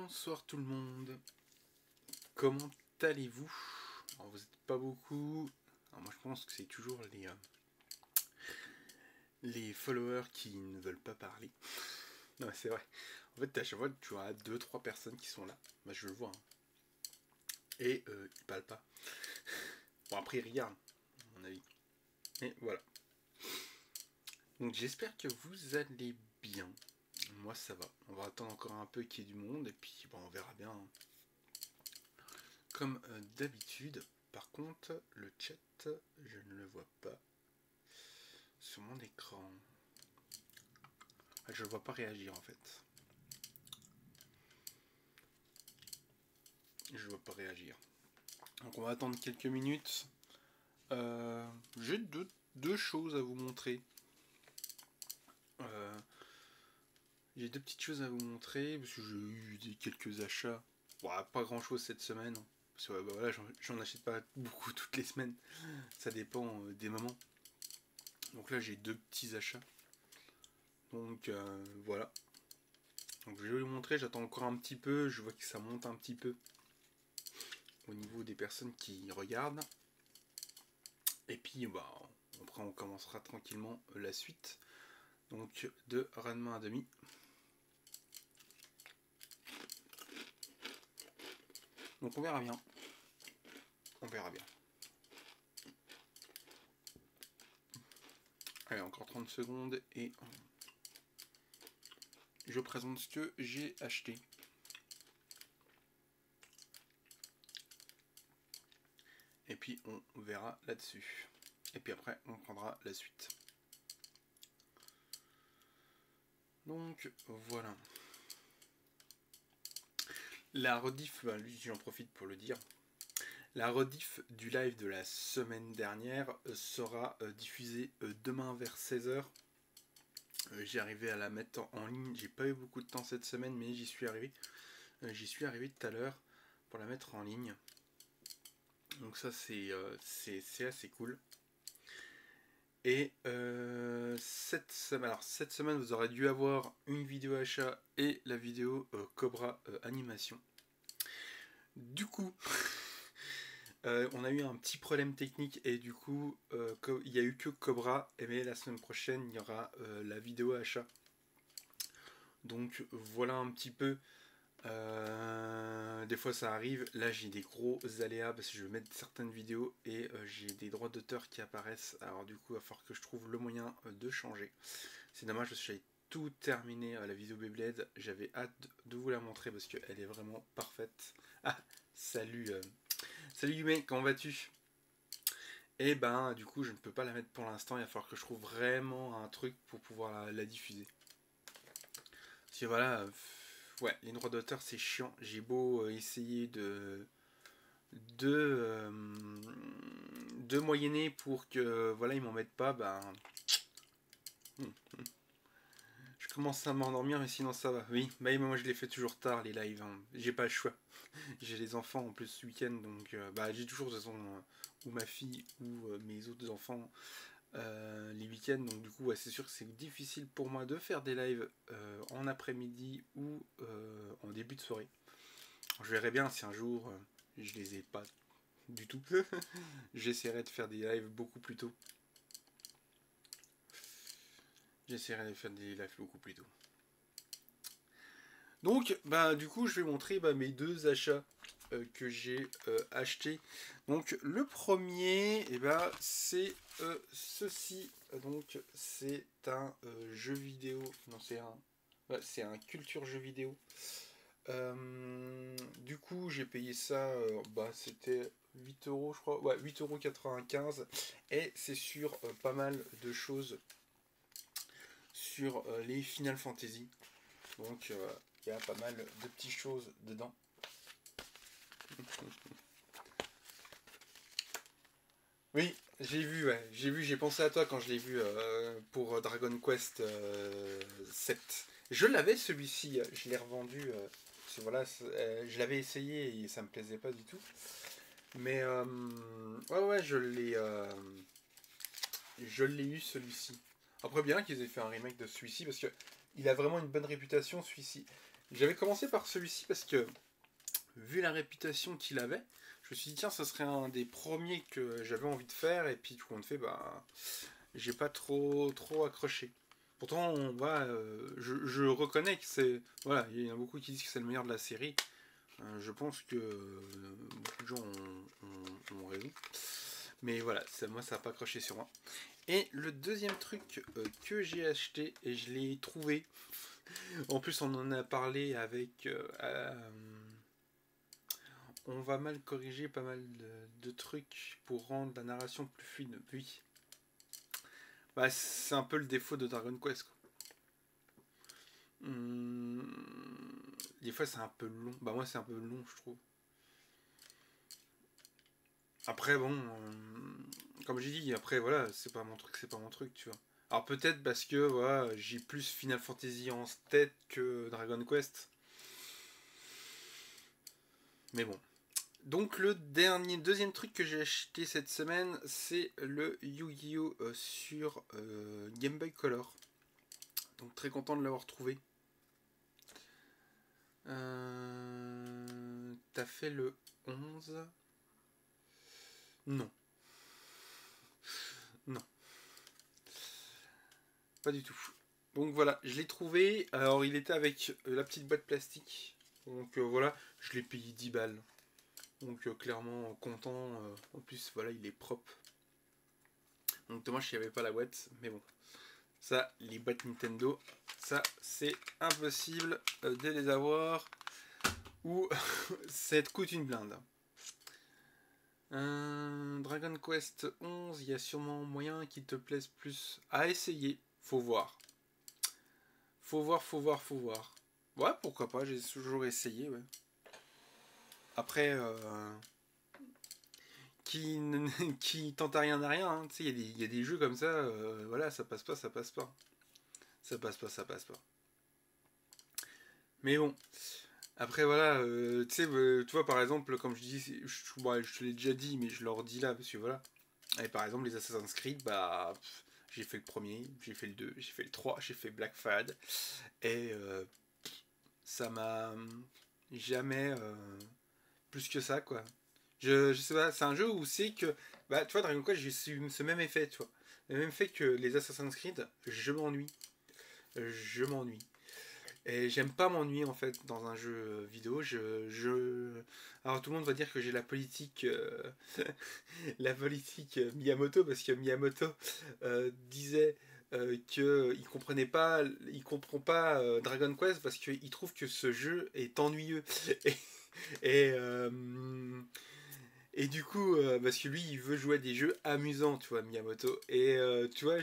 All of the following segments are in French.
Bonsoir tout le monde, comment allez-vous? Alors vous n'êtes pas beaucoup, alors moi je pense que c'est toujours les followers qui ne veulent pas parler. Non c'est vrai, en fait à chaque fois tu as 2-3 personnes qui sont là, bah, je le vois, hein. Et ils parlent pas. Bon après ils regardent, à mon avis. Et voilà. Donc j'espère que vous allez bien. Moi ça va, on va attendre encore un peu qu'il y ait du monde et puis bon, on verra bien, hein. Comme d'habitude, par contre, le chat, je ne le vois pas sur mon écran. Je ne le vois pas réagir en fait. Je ne vois pas réagir. Donc on va attendre quelques minutes. J'ai deux choses à vous montrer. J'ai deux petites choses à vous montrer parce que j'ai eu quelques achats. Bon, pas grand chose cette semaine. Parce que bah, voilà, j'en achète pas beaucoup toutes les semaines. Ça dépend des moments. Donc là j'ai deux petits achats. Donc voilà. Donc je vais vous montrer, j'attends encore un petit peu, je vois que ça monte un petit peu au niveau des personnes qui regardent. Et puis bah, après on commencera tranquillement la suite. Donc de Ranma 1,5. Donc on verra bien. On verra bien. Allez, encore 30 secondes et je présente ce que j'ai acheté. Et puis on verra là-dessus. Et puis après on prendra la suite. Donc voilà. La rediff, bah, lui j'en profite pour le dire. La rediff du live de la semaine dernière sera diffusée demain vers 16h. J'ai arrivé à la mettre en ligne. J'ai pas eu beaucoup de temps cette semaine, mais j'y suis arrivé. J'y suis arrivé tout à l'heure pour la mettre en ligne. Donc ça c'est assez cool. Et cette semaine vous aurez dû avoir une vidéo achat et la vidéo Cobra animation. Du coup on a eu un petit problème technique et du coup il n'y a eu que Cobra, mais la semaine prochaine il y aura la vidéo achat. Donc voilà un petit peu. Des fois ça arrive, là j'ai des gros aléas parce que je vais mettre certaines vidéos et j'ai des droits d'auteur qui apparaissent, alors du coup il va falloir que je trouve le moyen de changer. C'est dommage parce que j'avais tout terminé la vidéo Beyblade, j'avais hâte de vous la montrer parce qu'elle est vraiment parfaite. Ah, salut salut Yume, comment vas-tu? Et ben du coup je ne peux pas la mettre pour l'instant, il va falloir que je trouve vraiment un truc pour pouvoir la diffuser. Parce que voilà, ouais, les droits d'auteur c'est chiant. J'ai beau essayer de, de moyenner pour que voilà ils m'en mettent pas, ben je commence à m'endormir mais sinon ça va. Oui, bah moi je les fais toujours tard les lives, hein. J'ai pas le choix. J'ai les enfants en plus ce week-end donc bah j'ai toujours de toute façon ou ma fille ou mes autres enfants les week-ends, donc du coup ouais, c'est sûr que c'est difficile pour moi de faire des lives en après-midi ou en début de soirée. Je verrai bien si un jour je les ai pas du tout. J'essaierai de faire des lives beaucoup plus tôt. J'essaierai de faire des lives beaucoup plus tôt. Donc bah du coup je vais montrer mes deux achats que j'ai achetés. Donc le premier c'est ceci. Donc c'est un jeu vidéo. Non c'est un culture jeu vidéo. Du coup j'ai payé ça, c'était 8 euros je crois, ouais 8,95 € et c'est sur pas mal de choses sur les Final Fantasy. Donc il y a pas mal de petites choses dedans. Oui, j'ai pensé à toi quand je l'ai vu pour Dragon Quest 7. Je l'avais celui-ci, je l'ai revendu, voilà, je l'avais essayé et ça me plaisait pas du tout. Mais ouais, je l'ai eu celui-ci. Après bien qu'ils aient fait un remake de celui-ci parce que il a vraiment une bonne réputation celui-ci. J'avais commencé par celui-ci parce que, vu la réputation qu'il avait, je me suis dit, tiens, ça serait un des premiers que j'avais envie de faire, et puis tout compte fait, bah, j'ai pas trop accroché. Pourtant, je reconnais que c'est. Voilà, il y en a beaucoup qui disent que c'est le meilleur de la série. Je pense que beaucoup de gens ont raison. Mais voilà, moi ça n'a pas accroché sur moi. Et le deuxième truc que j'ai acheté, et je l'ai trouvé, en plus on en a parlé avec... on va mal corriger pas mal de trucs pour rendre la narration plus fluide. Oui. Bah, c'est un peu le défaut de Dragon Quest, quoi. Des fois c'est un peu long. Bah moi c'est un peu long je trouve. Après bon, comme j'ai dit, après voilà, c'est pas mon truc, tu vois. Alors peut-être parce que voilà, j'ai plus Final Fantasy en tête que Dragon Quest. Mais bon. Donc le deuxième truc que j'ai acheté cette semaine, c'est le Yu-Gi-Oh sur Game Boy Color. Donc très content de l'avoir trouvé. T'as fait le 11? Non. Non. Pas du tout. Donc voilà, je l'ai trouvé. Alors il était avec la petite boîte plastique. Donc voilà, je l'ai payé 10 balles. Donc clairement content. En plus voilà, il est propre. Donc dommage qu'il n'y avait pas la boîte. Mais bon. Ça, les boîtes Nintendo, ça c'est impossible de les avoir. Ou ça te coûte une blinde. Dragon Quest 11, il y a sûrement moyen qu'il te plaise plus à essayer. Faut voir. Faut voir. Ouais, pourquoi pas, j'ai toujours essayé, ouais. Après, qui tente à rien à rien, hein. Tu sais, il y a des jeux comme ça, voilà, ça passe pas. Ça passe pas. Mais bon, après voilà, tu sais, tu vois, par exemple, comme je dis, je te l'ai déjà dit, mais je le redis là, parce que voilà. Et par exemple, les Assassin's Creed, bah, j'ai fait le premier, j'ai fait le 2, j'ai fait le 3, j'ai fait Black Flag, et ça m'a jamais plus que ça, quoi. Je sais pas, c'est un jeu où c'est que, bah, tu vois, Dragon Quest, j'ai eu ce même effet, tu vois. Le même fait que les Assassin's Creed, je m'ennuie. Je m'ennuie. Et j'aime pas m'ennuyer en fait dans un jeu vidéo. Alors tout le monde va dire que j'ai la politique, la politique Miyamoto parce que Miyamoto disait il comprend pas Dragon Quest parce qu'il trouve que ce jeu est ennuyeux. Et, et, euh, et du coup, parce que lui, il veut jouer à des jeux amusants, tu vois, Miyamoto. Et tu vois,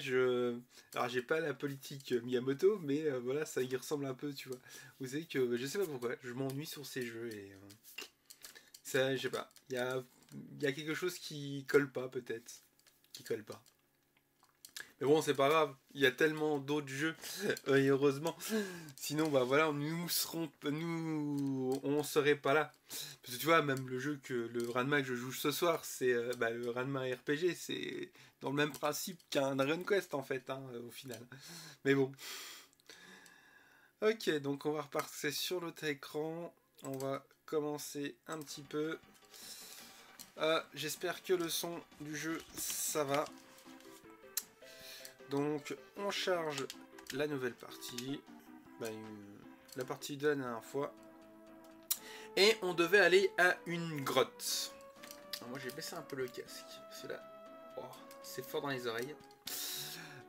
alors j'ai pas la politique Miyamoto, mais voilà, ça y ressemble un peu, tu vois. Vous savez que, je sais pas pourquoi, je m'ennuie sur ces jeux et ça, je sais pas. Il y a quelque chose qui colle pas, peut-être. Qui colle pas. Mais bon, c'est pas grave, il y a tellement d'autres jeux, et heureusement. Sinon, bah voilà, on serait pas là. Parce que tu vois, même le Ranma que je joue ce soir, c'est bah, le Ranma RPG, c'est dans le même principe qu'un Dragon Quest en fait, hein, au final. Mais bon. Ok, donc on va repartir sur l'autre écran. On va commencer un petit peu. J'espère que le son du jeu, ça va. Donc on charge la nouvelle partie, bah, la partie de la dernière fois, et on devait aller à une grotte. Alors moi j'ai baissé un peu le casque, c'est là, oh, c'est fort dans les oreilles.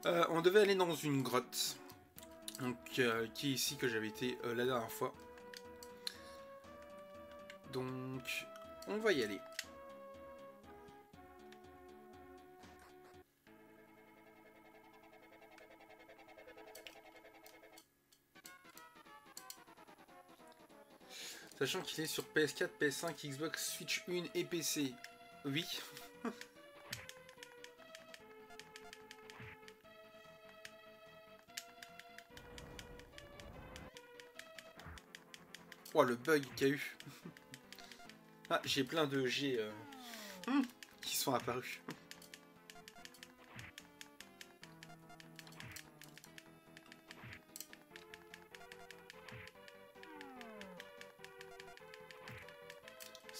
On devait aller dans une grotte, donc qui est ici que j'avais été la dernière fois. Donc on va y aller. Sachant qu'il est sur PS4, PS5, Xbox, Switch 1 et PC. Oui. Oh le bug qu'il y a eu. Ah, j'ai plein de G qui sont apparus.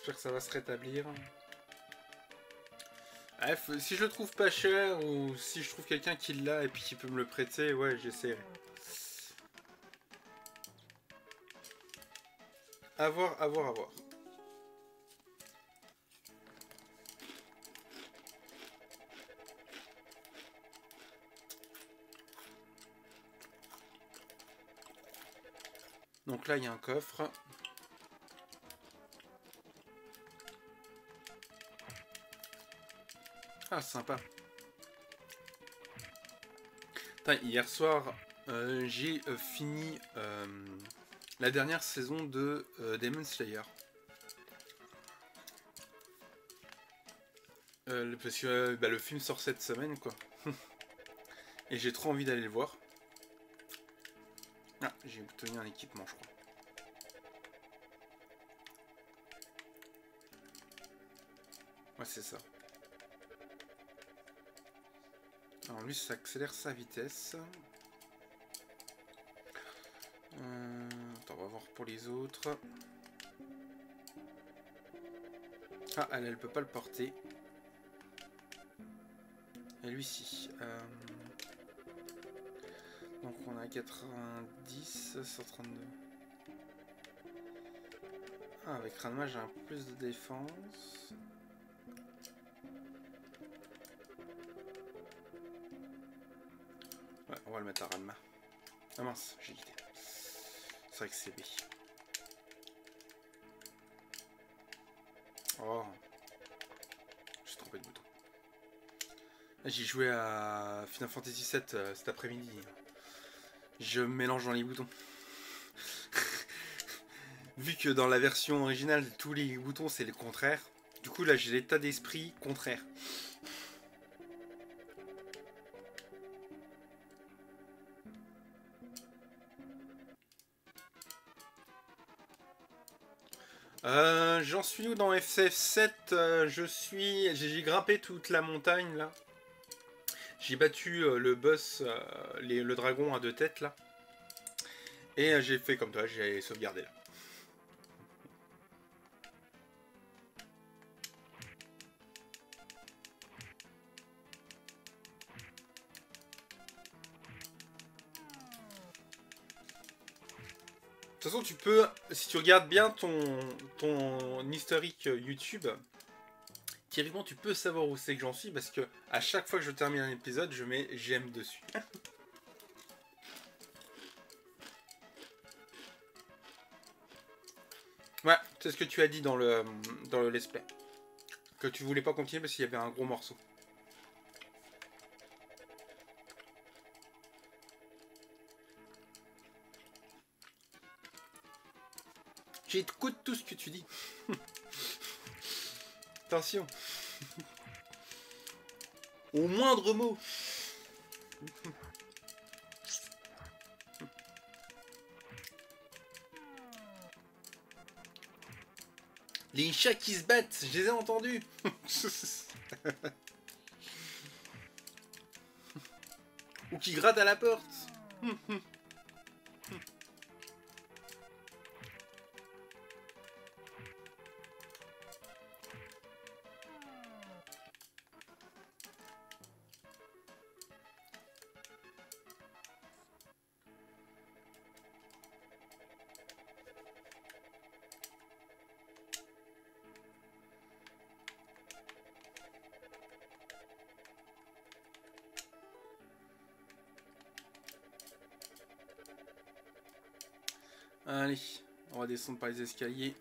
J'espère que ça va se rétablir. Bref, si je le trouve pas cher ou si je trouve quelqu'un qui l'a et puis qui peut me le prêter, ouais, j'essaierai. À voir, à voir, à voir. Donc là, il y a un coffre. Ah, sympa. Putain, hier soir, j'ai fini la dernière saison de Demon Slayer. Parce que le film sort cette semaine, quoi. Et j'ai trop envie d'aller le voir. Ah, j'ai obtenu un équipement, je crois. Ouais, c'est ça. Alors lui, ça accélère sa vitesse. Attends, on va voir pour les autres. Ah, elle peut pas le porter. Et lui, si. Donc on a 90, 132. Ah, avec Ranma, j'ai un peu plus de défense. Ouais, on va le mettre à Ranma. Ah mince, j'ai quitté. C'est vrai que c'est B. Oh. J'ai trompé de bouton. J'ai joué à Final Fantasy VII cet après-midi. Je mélange dans les boutons. Vu que dans la version originale, tous les boutons c'est le contraire. Du coup là j'ai l'état d'esprit contraire. J'en suis où dans FF7? J'ai grimpé toute la montagne là. J'ai battu le boss, le dragon à deux têtes là. Et j'ai fait comme toi, j'ai sauvegardé là. De toute façon, tu peux, si tu regardes bien ton historique YouTube, théoriquement, tu peux savoir où c'est que j'en suis parce que à chaque fois que je termine un épisode, je mets j'aime dessus. Ouais, c'est ce que tu as dit dans le let's play. Que tu voulais pas continuer parce qu'il y avait un gros morceau. J'écoute tout ce que tu dis. Attention. Au moindre mot. Les chats qui se battent, je les ai entendus. Ou qui grattent à la porte. Allez, on va descendre par les escaliers.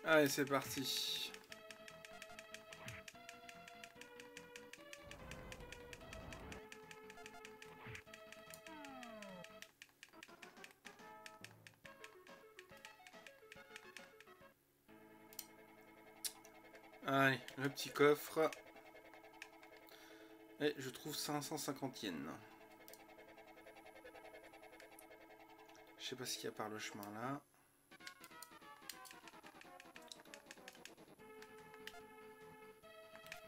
Allez, c'est parti. Allez, le petit coffre. Et je trouve 550 yens. Je sais pas ce qu'il y a par le chemin là.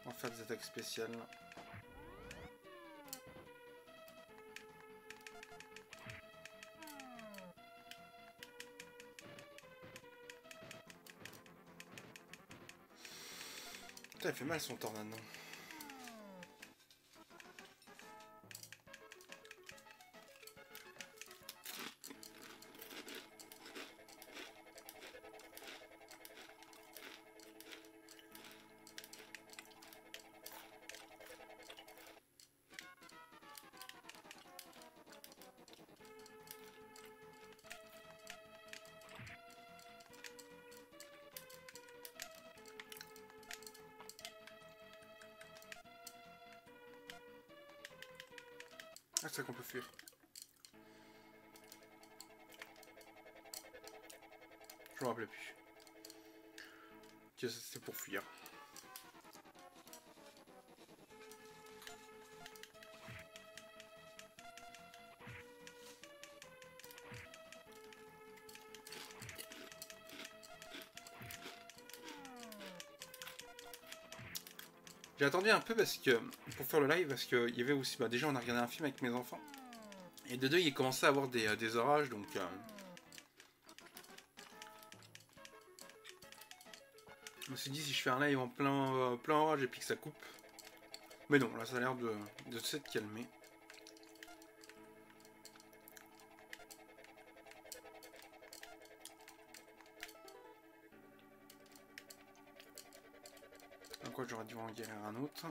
On va faire des attaques spéciales. Putain, il fait mal son tornade. Ah, c'est ça qu'on peut fuir. Je me rappelais plus. C'est pour fuir. J'ai attendu un peu parce que pour faire le live parce qu'il y avait aussi déjà on a regardé un film avec mes enfants et de deux il commençait à avoir des orages donc je me suis dit si je fais un live en plein orage et puis que ça coupe, mais non là ça a l'air de s'être calmé. Donc j'aurais dû en guérir un autre.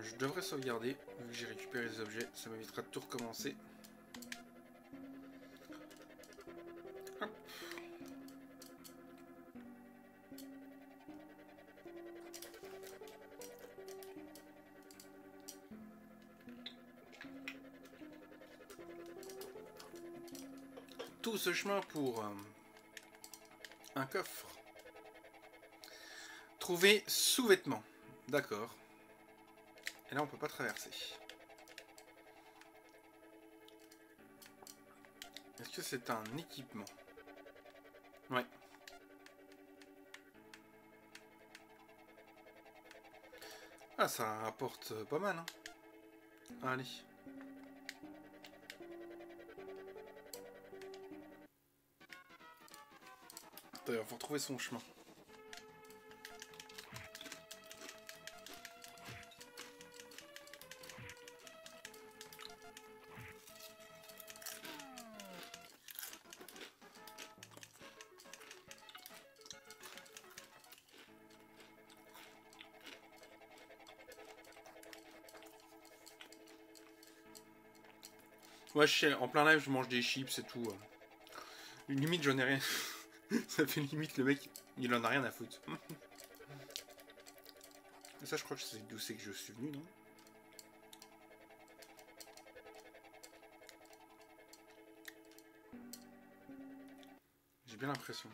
Je devrais sauvegarder, vu que j'ai récupéré les objets, ça m'évitera de tout recommencer. Hop. Tout ce chemin pour un coffre. Trouver sous-vêtements. D'accord. Et là, on peut pas traverser. Est-ce que c'est un équipement? Ouais. Ah, ça rapporte pas mal, hein. Allez. D'ailleurs, faut retrouver son chemin. Ouais, en plein live, je mange des chips et tout. Limite, j'en ai rien. Ça fait limite le mec, il en a rien à foutre. Et ça, je crois que c'est d'où c'est que je suis venu, non? J'ai bien l'impression.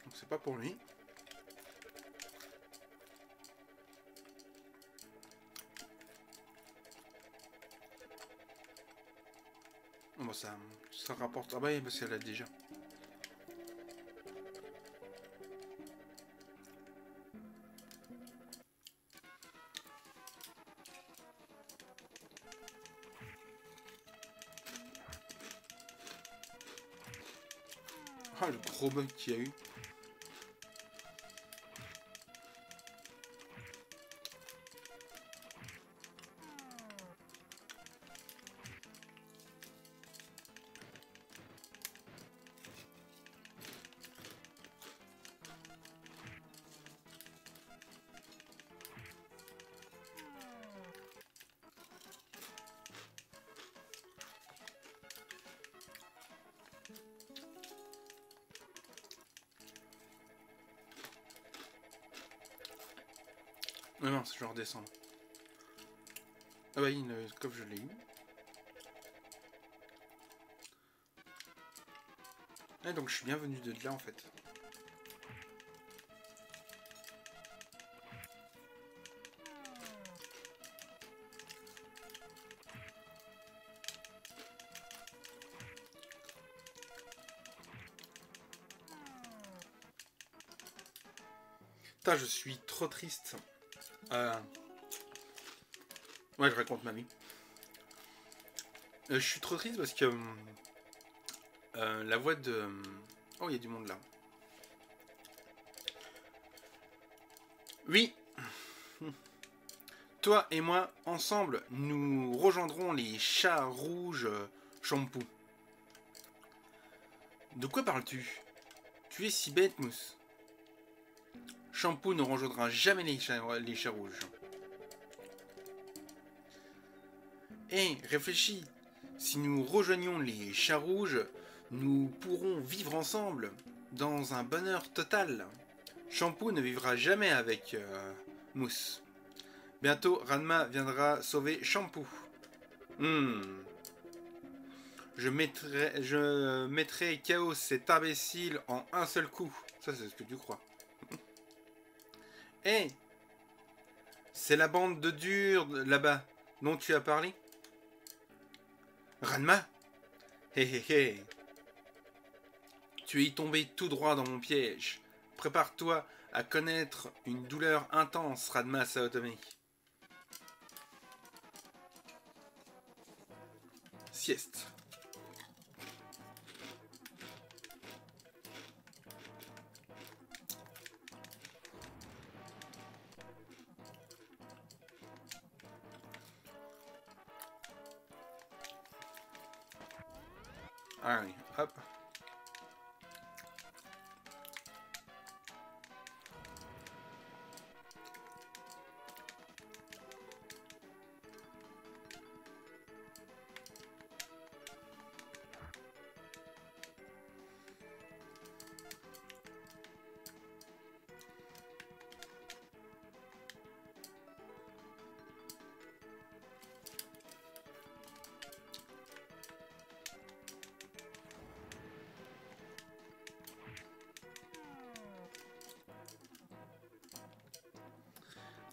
Donc c'est pas pour lui. Oh, bah ça rapporte. Ah bah oui, parce qu'elle l'a déjà. Ah, le gros bug qu'il y a eu. Non, je vais redescendre. Ah bah, le coffre, je l'ai eu. Ah, donc je suis bien venu de là, en fait. Putain, je suis trop triste. Ouais, je raconte ma vie. Je suis trop triste parce que la voix de... Oh, il y a du monde là. Oui. Toi et moi, ensemble, nous rejoindrons les chats rouges Shampoo. De quoi parles-tu? Tu es si bête, Mousse. Shampoo ne rejoindra jamais les chats rouges. Hé, réfléchis. Si nous rejoignons les chats rouges, nous pourrons vivre ensemble, dans un bonheur total. Shampoo ne vivra jamais avec Mousse. Bientôt, Ranma viendra sauver Shampoo. Je mettrai KO cet imbécile en un seul coup. Ça, c'est ce que tu crois. Hé, c'est la bande de durs là-bas dont tu as parlé? Ranma? Hé hé hé. Tu es tombé tout droit dans mon piège. Prépare-toi à connaître une douleur intense, Ranma Saotome. Sieste. Allez, hop.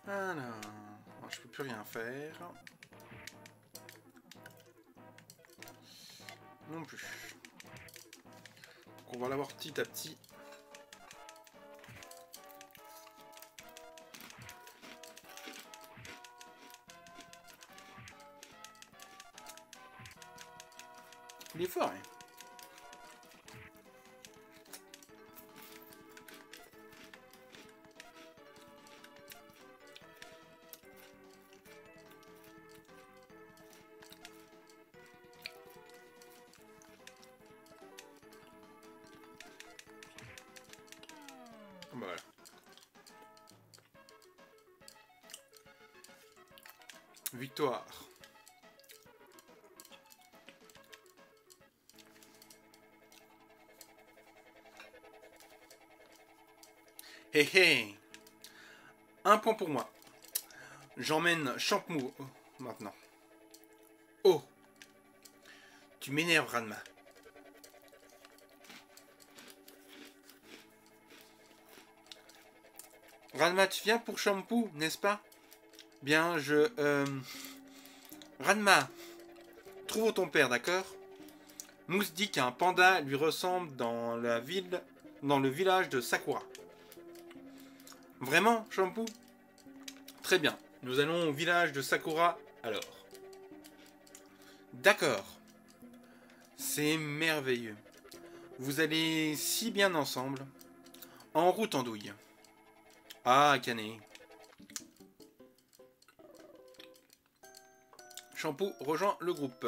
Alors, je peux plus rien faire. Non plus. Donc on va l'avoir petit à petit. Il est fort, hein. Voilà. Victoire. Hé hé. Un point pour moi. J'emmène Shampoo maintenant. Oh. Tu m'énerves, Ranma. Ranma, tu viens pour Shampoo, n'est-ce pas? Bien, Ranma, trouve ton père, d'accord? Mousse dit qu'un panda lui ressemble dans le village de Sakura. Vraiment, Shampoo? Très bien, nous allons au village de Sakura, alors. D'accord. C'est merveilleux. Vous allez si bien ensemble. En route, Andouille. Ah, Canet. Shampoo rejoint le groupe.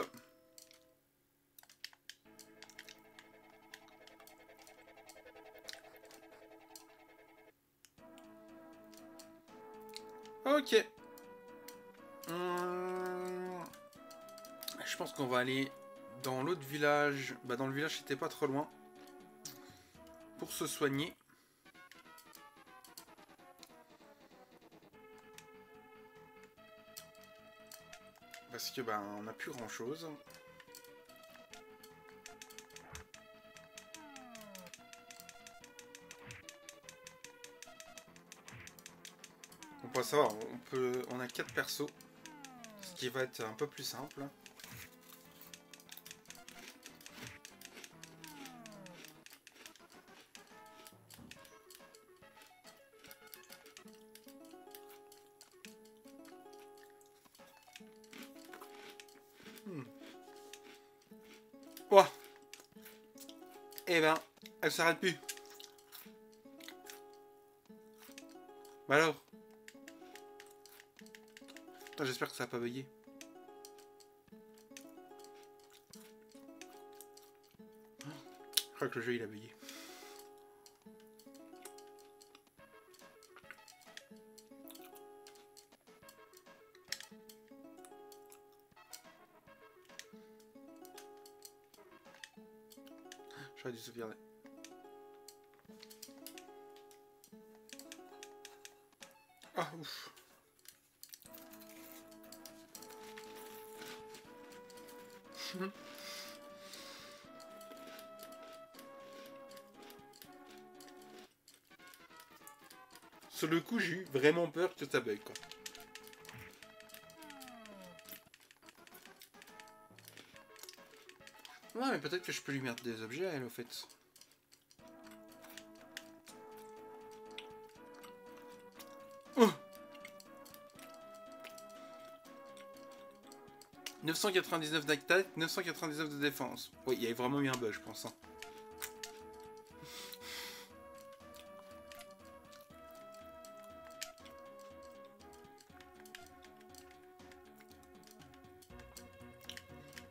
Ok. Je pense qu'on va aller dans l'autre village. Bah, dans le village, c'était pas trop loin. Pour se soigner. Parce que ben on n'a plus grand chose. On peut savoir, on a 4 persos, ce qui va être un peu plus simple. Ouah. Eh ben, elle s'arrête plus. Bah alors. J'espère que ça va pas bugger. Je crois que le jeu il a bugué. J'aurais dû sauvegarder. Ah ouf. Sur le coup, j'ai eu vraiment peur que ça bug, quoi. Ouais, mais peut-être que je peux lui mettre des objets à elle, au fait. Oh 999 d'attaque, 999 de défense. Oui, il y avait vraiment eu un bug, je pense. Hein.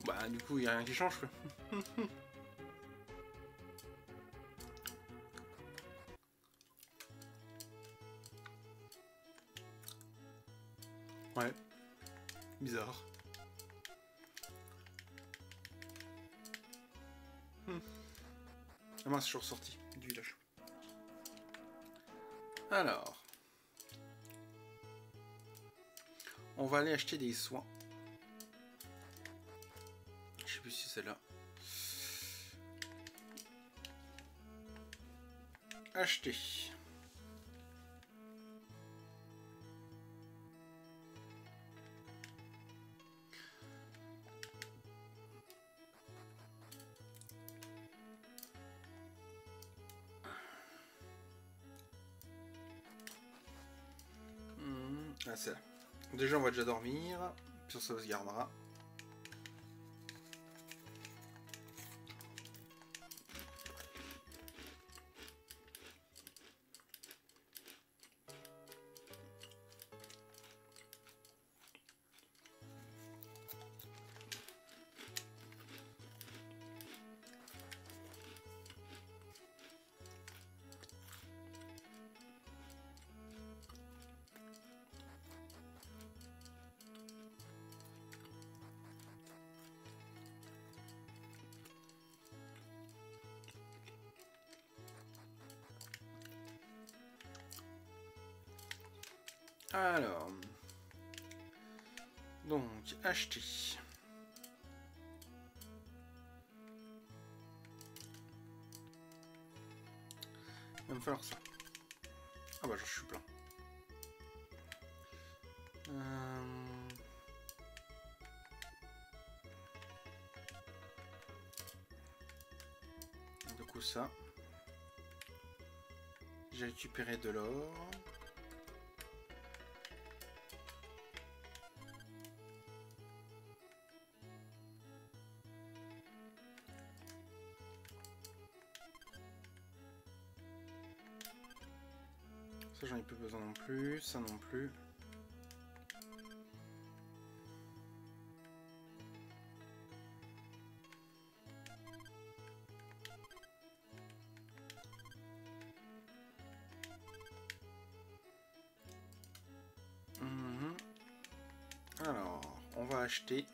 Bah, du coup, il n'y a rien qui change, quoi. Ouais. Bizarre. Ah mince, je suis ressorti du village. Alors. On va aller acheter des soins. Je sais plus si c'est là. Acheter. Ah, c'est là. Déjà, on va déjà dormir. Puis on sauvegardera. Alors, donc, acheter. Il va me falloir ça. Ah bah, je suis plein. Du coup, ça. J'ai récupéré de l'or. Ça, j'en ai plus besoin non plus. Ça non plus. Alors, on va acheter.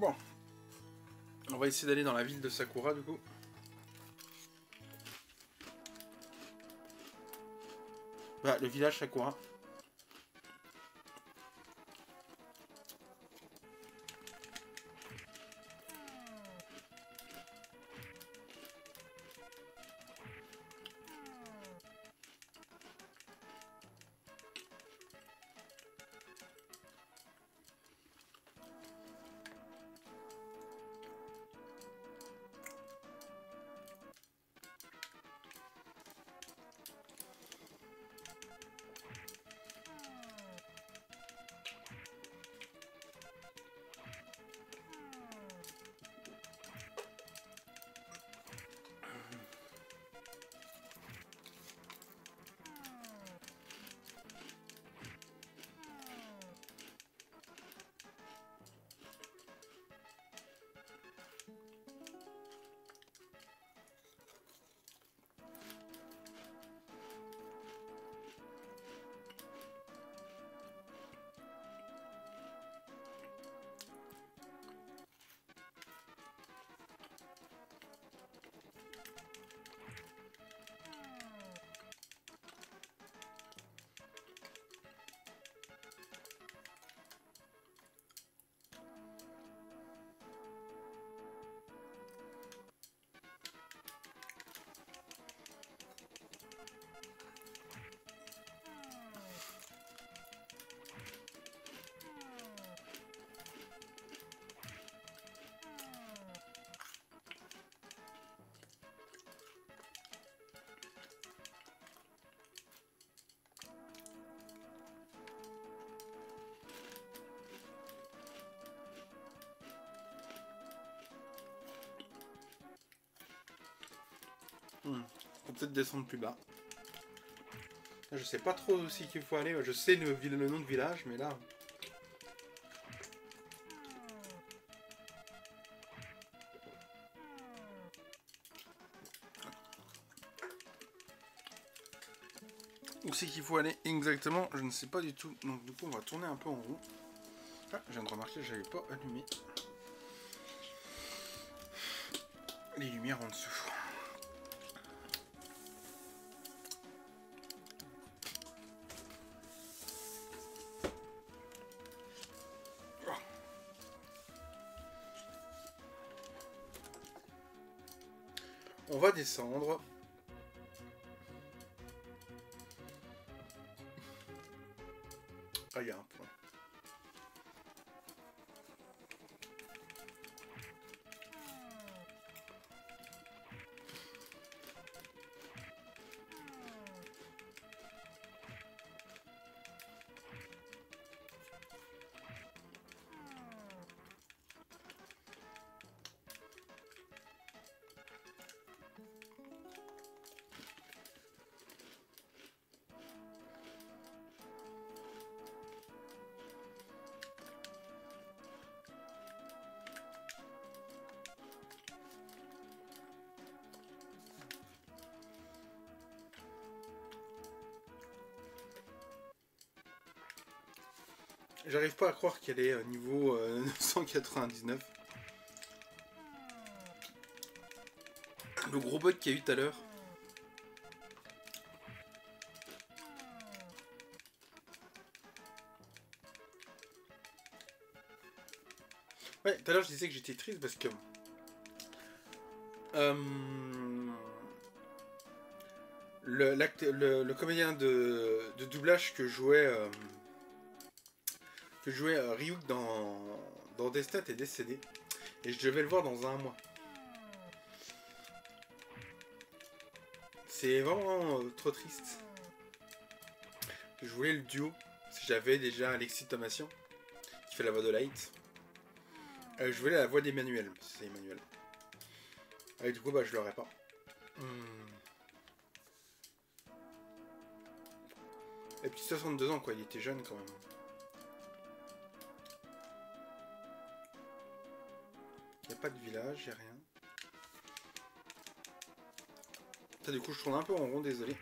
Bon. On va essayer d'aller dans la ville de Sakura du coup. Bah, le village Sakura. Faut peut-être descendre plus bas. Là, je sais pas trop aussi qu'il faut aller. Je sais le nom de village, mais là... Où c'est qu'il faut aller exactement, je ne sais pas du tout. Donc du coup, on va tourner un peu en rond. Ah, je viens de remarquer que j'avais pas allumé les lumières en dessous. On va descendre. Ah, il y a un point. J'arrive pas à croire qu'elle est niveau 999. Le gros bug qu'il y a eu tout à l'heure. Ouais, tout à l'heure je disais que j'étais triste parce que... le comédien de doublage que jouait Ryuk dans Death Note est décédé. Et je devais le voir dans un mois. C'est vraiment trop triste. Je voulais le duo. Si j'avais déjà Alexis Thomasian, qui fait la voix de Light. Je voulais la voix d'Emmanuel. C'est Emmanuel. Et du coup, bah, je l'aurais pas. Et puis 62 ans, quoi. Il était jeune quand même. Il n'y a pas de village, il n'y a rien. Ça, du coup, je tourne un peu en rond, désolé.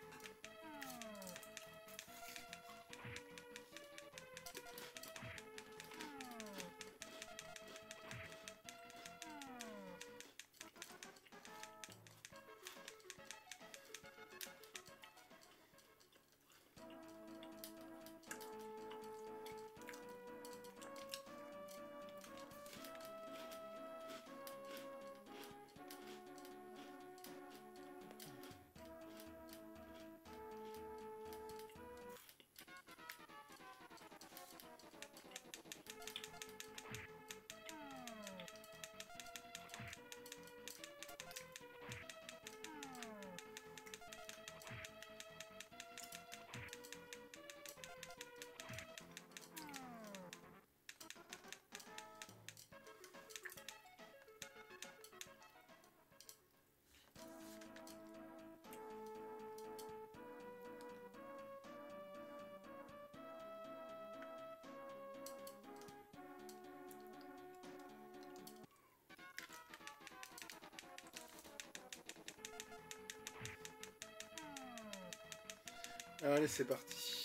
Allez, c'est parti.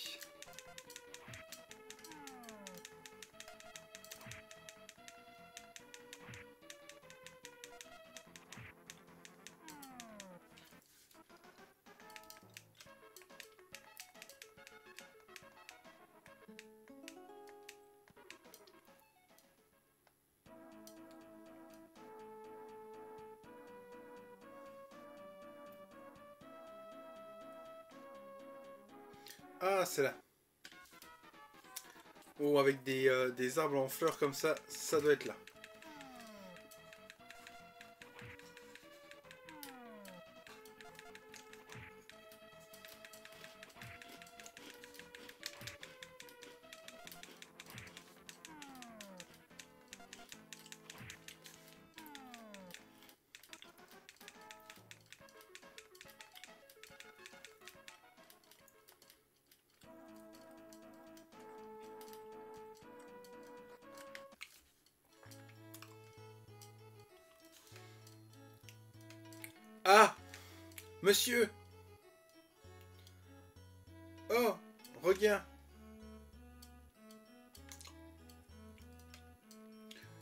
Ah, c'est là. Oh, avec des arbres en fleurs comme ça doit être là. Ah, monsieur. Oh, regarde.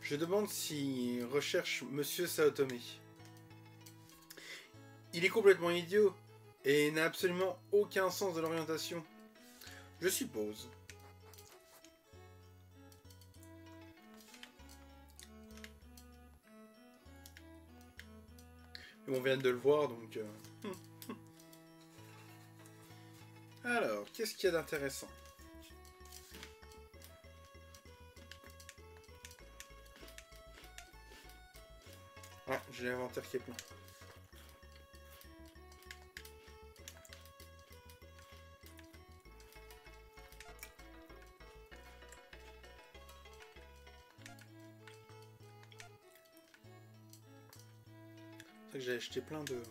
Je demande s'il recherche Monsieur Saotome. Il est complètement idiot et n'a absolument aucun sens de l'orientation. Je suppose. On vient de le voir, donc... Alors, qu'est-ce qu'il y a d'intéressant? Ah, j'ai l'inventaire qui est plein. C'est vrai que j'ai acheté plein de...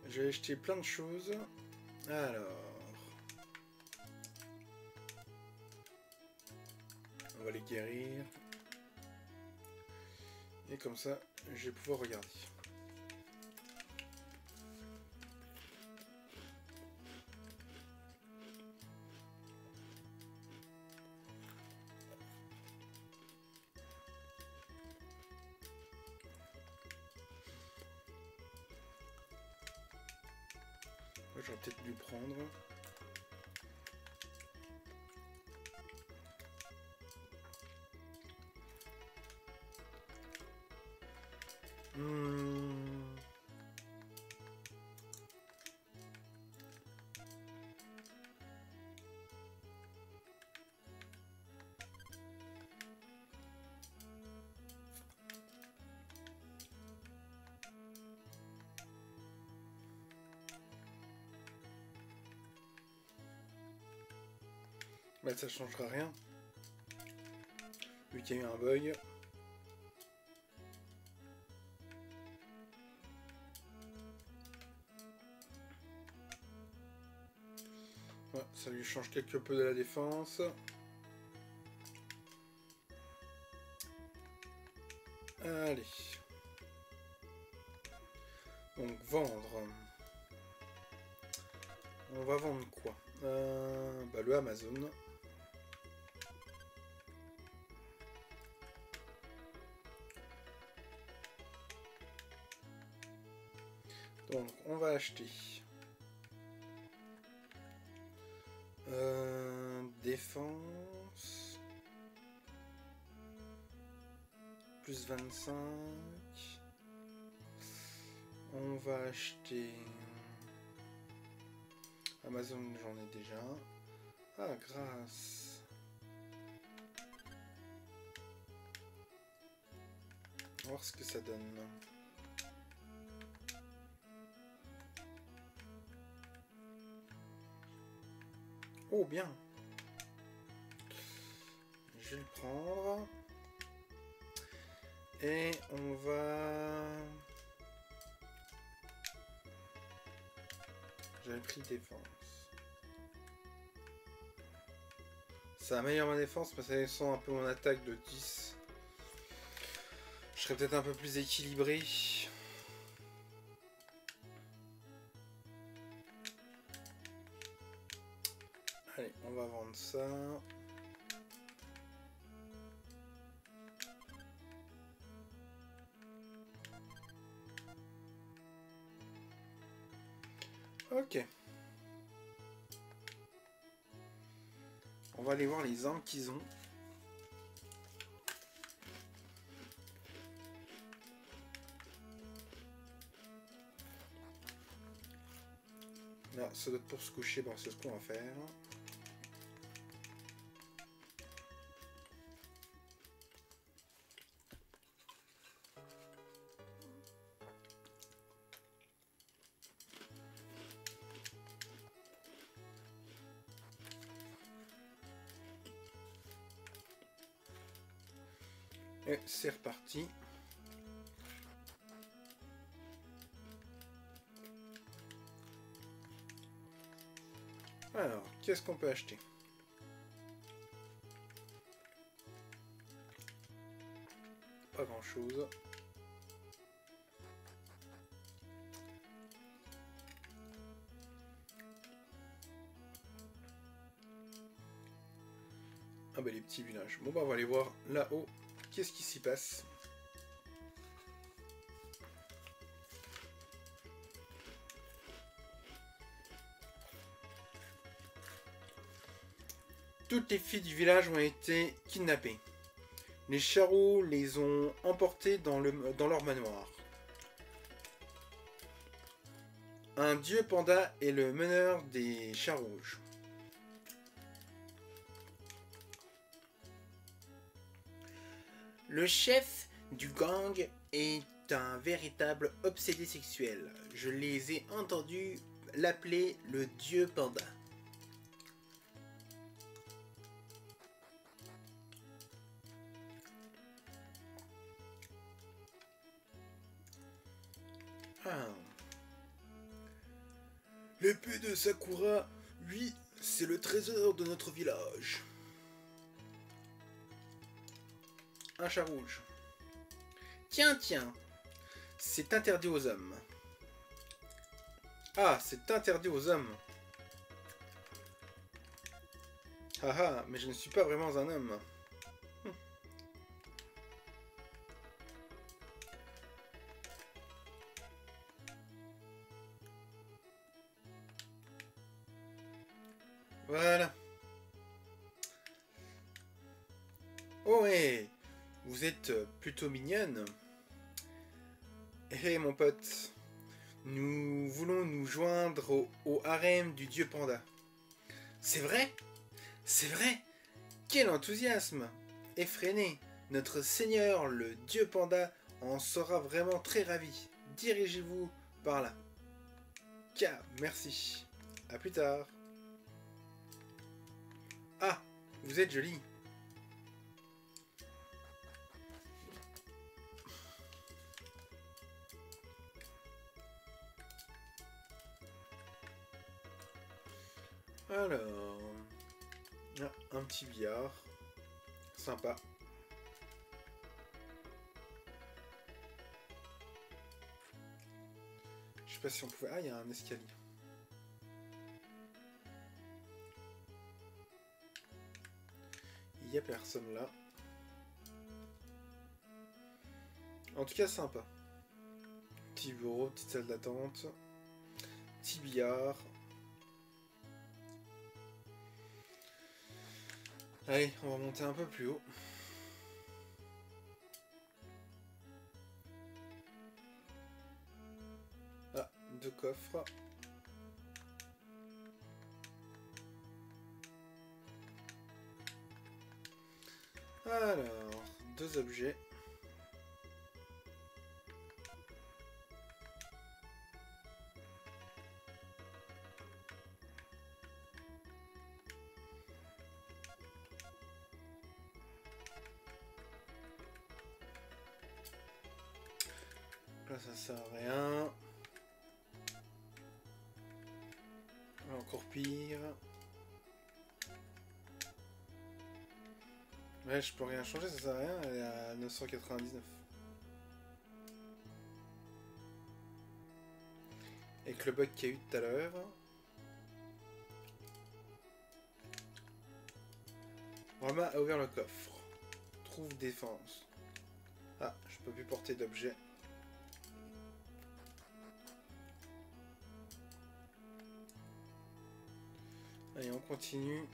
J'ai acheté plein de choses. Alors... On va les guérir. Et comme ça, je vais pouvoir regarder. J'aurais peut-être dû prendre. Bah, ça changera rien. Vu qu'il y a eu un bug. Ouais, ça lui change quelque peu de la défense. Allez. Donc vendre. On va vendre quoi? Bah, le Amazon. Donc on va acheter défense plus 25. On va acheter Amazon, j'en ai déjà. Ah, grâce. On va voir ce que ça donne. Oh, bien. Je vais le prendre. Et on va... J'avais pris défense. Ça améliore ma défense, mais ça descend un peu mon attaque de 10. serais peut-être un peu plus équilibré. Allez, on va vendre ça. Ok. On va aller voir les armes qu'ils ont. Là, ça doit être pour se coucher. Bon, c'est ce qu'on va faire. Et c'est reparti. Alors, qu'est-ce qu'on peut acheter? Pas grand-chose. Ah bah les petits villages. Bon bah on va aller voir là-haut. Qu'est-ce qui s'y passe? Toutes les filles du village ont été kidnappées. Les charros les ont emportées dans leur manoir. Un dieu panda est le meneur des chats rouges. Le chef du gang est un véritable obsédé sexuel. Je les ai entendus l'appeler le dieu panda. Ah. L'épée de Sakura, oui, c'est le trésor de notre village. Un chat rouge. Tiens, tiens, c'est interdit aux hommes. Ah, c'est interdit aux hommes. Ah ah, mais je ne suis pas vraiment un homme. Voilà. Oh ouais, vous êtes plutôt mignonne. Hé mon pote, nous voulons nous joindre au harem du dieu panda. C'est vrai? C'est vrai? Quel enthousiasme! Effréné, notre seigneur le dieu panda en sera vraiment très ravi. Dirigez-vous par là. K, merci. À plus tard. Ah, vous êtes jolie. Alors, un petit billard. Sympa. Je sais pas si on pouvait... Ah, il y a un escalier. Il y a personne là. En tout cas, sympa. Petit bureau, petite salle d'attente. Petit billard. Allez, on va monter un peu plus haut. Ah, deux coffres. Alors, deux objets. Là, ça sert à rien. Encore pire. Ouais, je peux rien changer, ça sert à rien. Elle est à 999. Avec le bug qu'il y a eu tout à l'heure. Rama a ouvert le coffre. Trouve défense. Ah, je peux plus porter d'objet. Allez, on continue.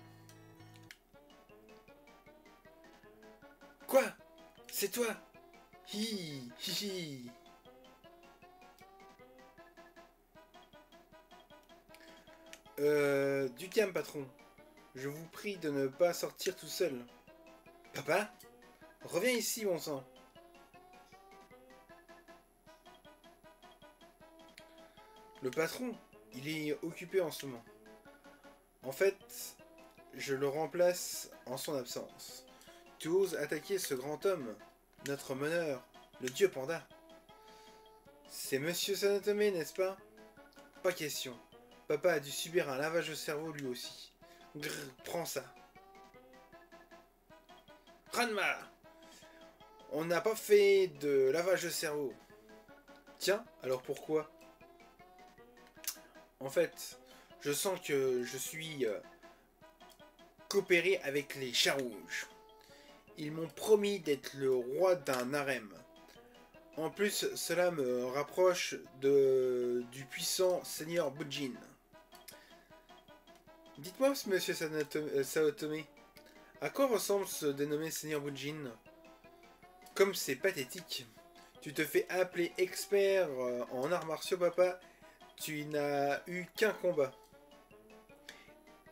Quoi? C'est toi? Hi, hi, hi. Du calme, patron. Je vous prie de ne pas sortir tout seul. Papa? Reviens ici, bon sang. Le patron, il est occupé en ce moment. En fait, je le remplace en son absence. Tu oses attaquer ce grand homme, notre meneur, le dieu panda. C'est Monsieur Sanotome, n'est-ce pas? Pas question. Papa a dû subir un lavage de cerveau lui aussi. Grrr, prends ça. Ranma! On n'a pas fait de lavage de cerveau. Tiens, alors pourquoi? En fait, je sens que je suis coopéré avec les chats rouges. Ils m'ont promis d'être le roi d'un harem. En plus, cela me rapproche du puissant seigneur Bujin. Dites-moi, monsieur Saotome, à quoi ressemble ce dénommé seigneur Bujin? Comme c'est pathétique. Tu te fais appeler expert en arts martiaux, papa. Tu n'as eu qu'un combat.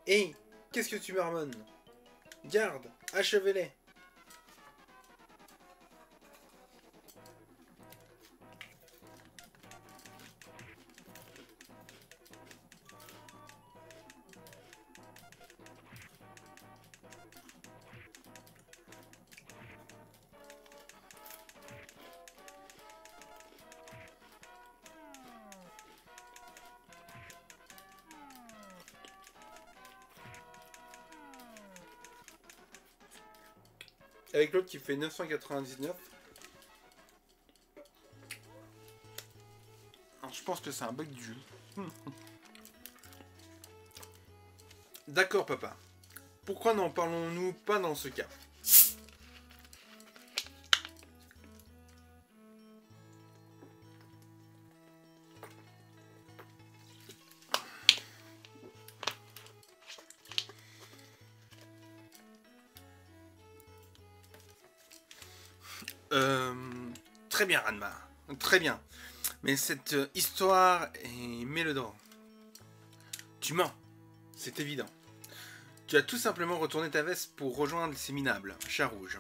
Hé, qu'est-ce que tu marmonnes? Garde, achevez-les. Avec l'autre qui fait 999. Alors, je pense que c'est un bug du jeu. D'accord, papa. Pourquoi n'en parlons-nous pas dans ce cas? Très bien, Ranma. Très bien. Mais cette histoire est mélodrome. Tu mens. C'est évident. Tu as tout simplement retourné ta veste pour rejoindre ces minables, chats rouges.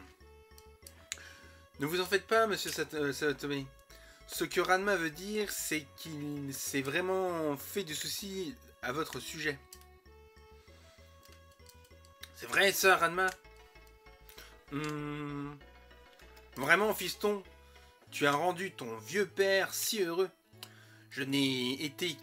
Ne vous en faites pas, monsieur Saotome. Ce que Ranma veut dire, c'est qu'il s'est vraiment fait du souci à votre sujet. C'est vrai ça, Ranma? Vraiment, fiston, tu as rendu ton vieux père si heureux. Je n'ai été...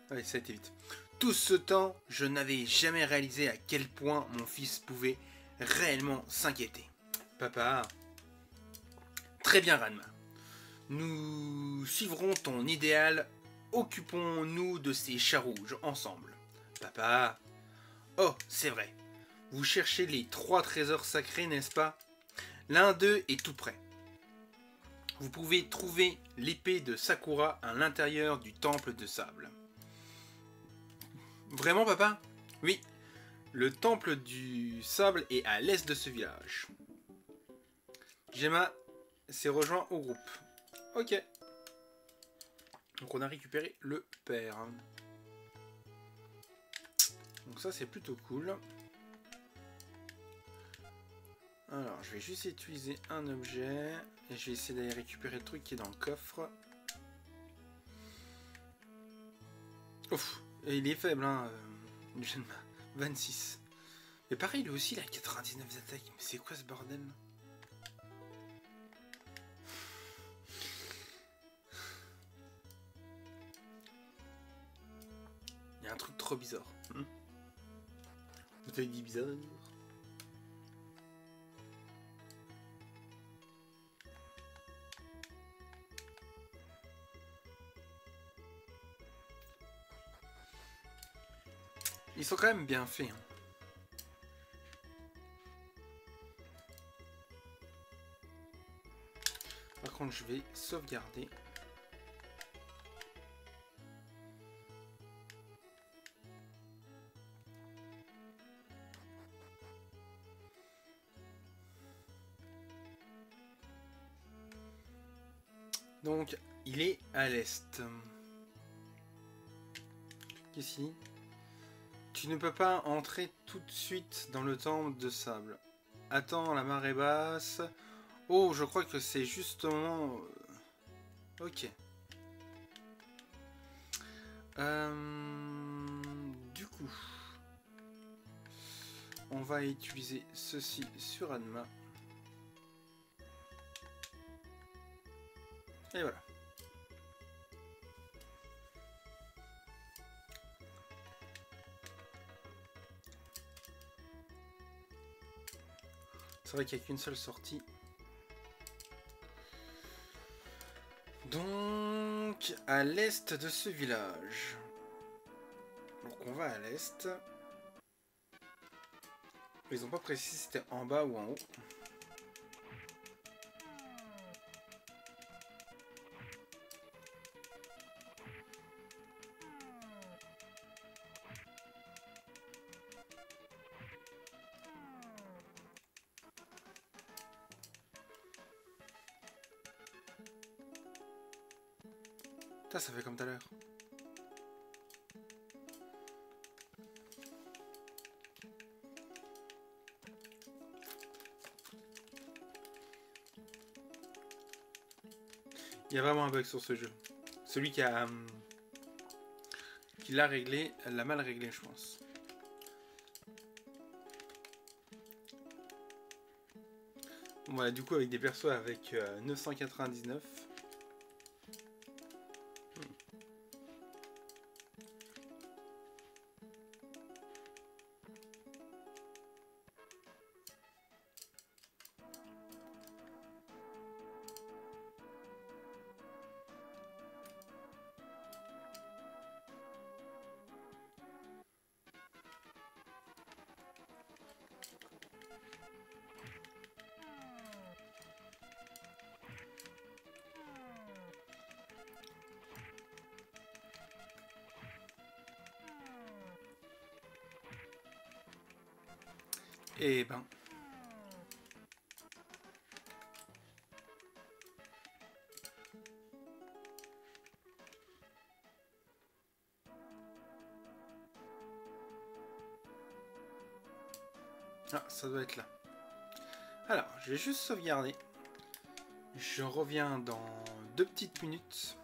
Allez, ça a été vite. Tout ce temps, je n'avais jamais réalisé à quel point mon fils pouvait réellement s'inquiéter. Papa... Très bien, Ranma. Nous suivrons ton idéal. Occupons-nous de ces chats rouges ensemble. Papa... Oh, c'est vrai. Vous cherchez les 3 trésors sacrés, n'est-ce pas? L'un d'eux est tout près. Vous pouvez trouver l'épée de Sakura à l'intérieur du temple de sable. Vraiment, papa? Oui. Le temple du sable est à l'est de ce village. Gemma s'est rejoint au groupe. Ok. Donc on a récupéré le père. Donc ça c'est plutôt cool. Alors je vais juste utiliser un objet. Et je vais essayer d'aller récupérer le truc qui est dans le coffre. Ouf. Et il est faible hein. 26. Mais pareil lui aussi il a 99 attaques. Mais c'est quoi ce bordel? Il y a un truc trop bizarre. Vous avez dit bizarre? Ils sont quand même bien faits. Hein. Par contre, je vais sauvegarder. Donc, il est à l'est. Ici. Tu ne peux pas entrer tout de suite dans le temple de sable. Attends la marée basse. Oh, je crois que c'est justement... Ok. Du coup... On va utiliser ceci sur Adma. Et voilà. C'est vrai qu'il n'y a qu'une seule sortie. Donc, à l'est de ce village. Donc on va à l'est. Ils n'ont pas précisé si c'était en bas ou en haut. Ça fait comme tout à l'heure. Il y a vraiment un bug sur ce jeu. Celui qui l'a réglé, l'a mal réglé, je pense. Voilà, du coup avec des persos avec 999. Et ben... Ah, ça doit être là. Alors, je vais juste sauvegarder. Je reviens dans 2 petites minutes.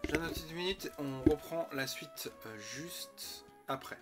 Dans 2 petites minutes, on reprend la suite juste après.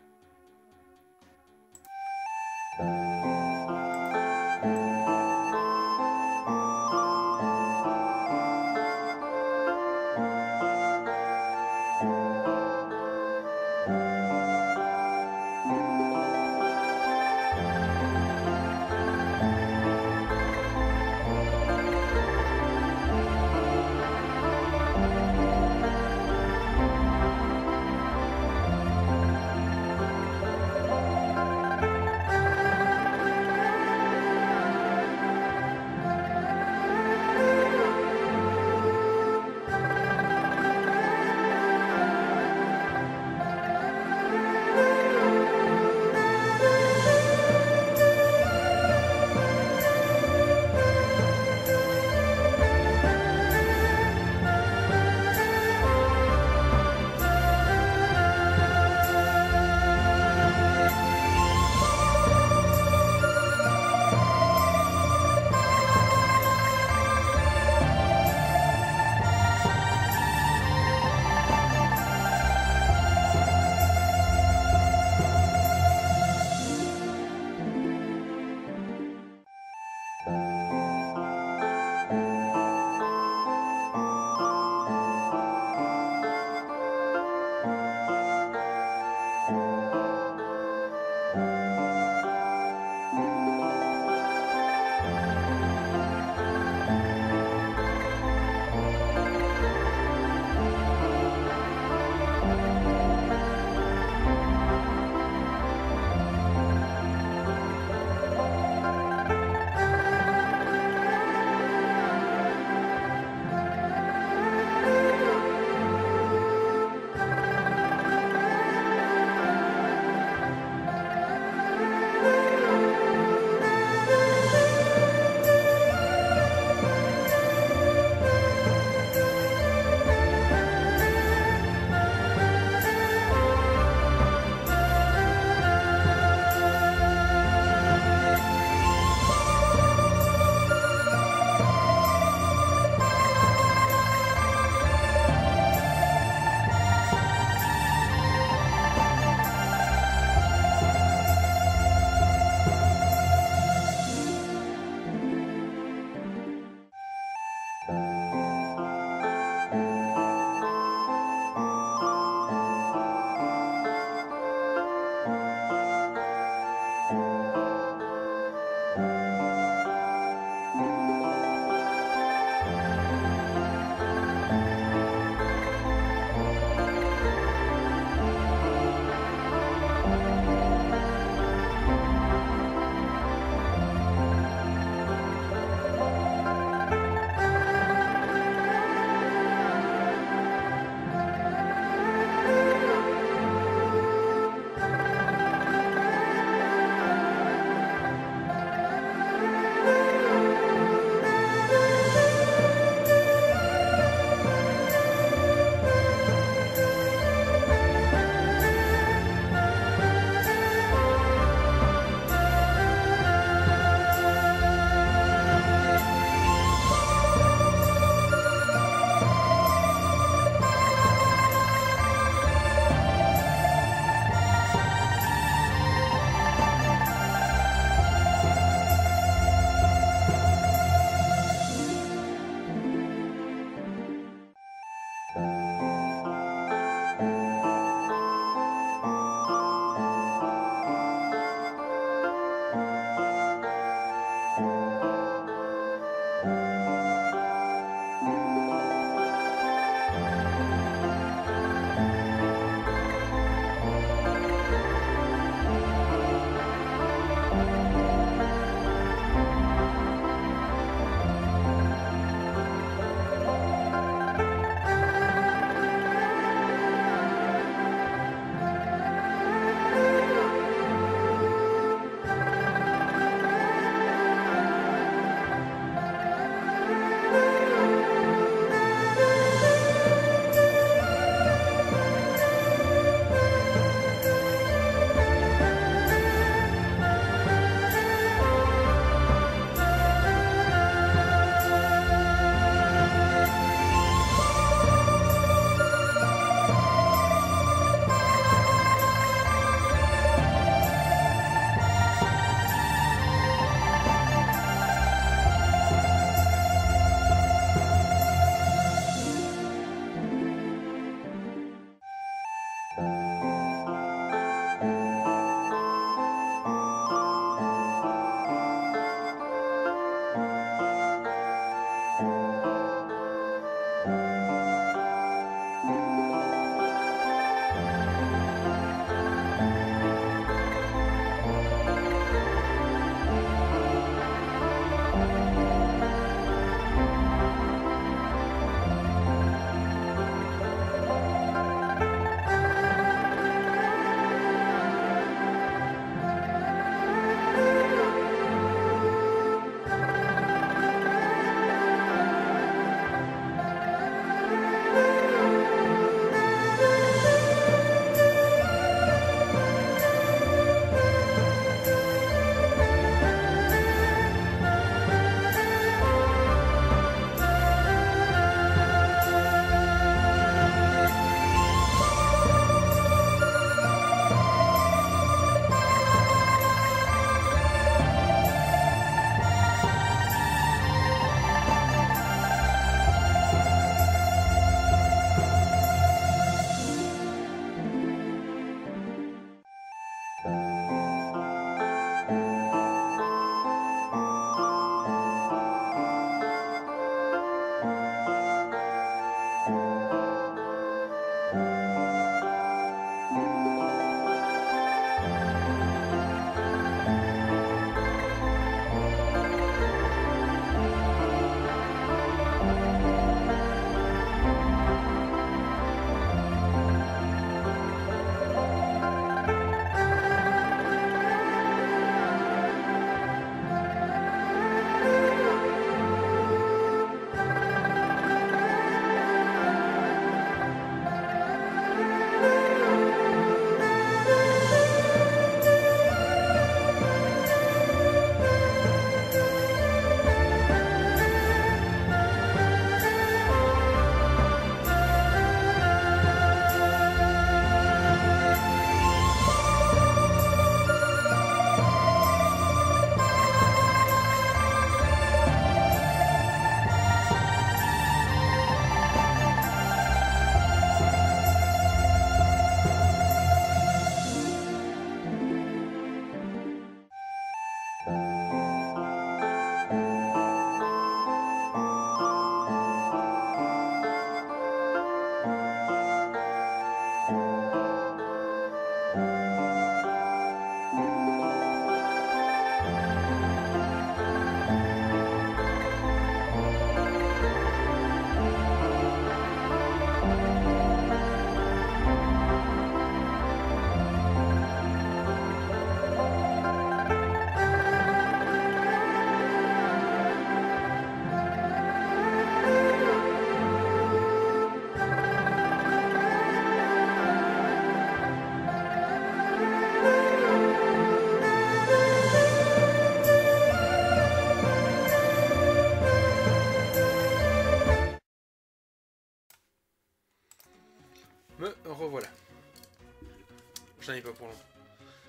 ça n'est pas pour long.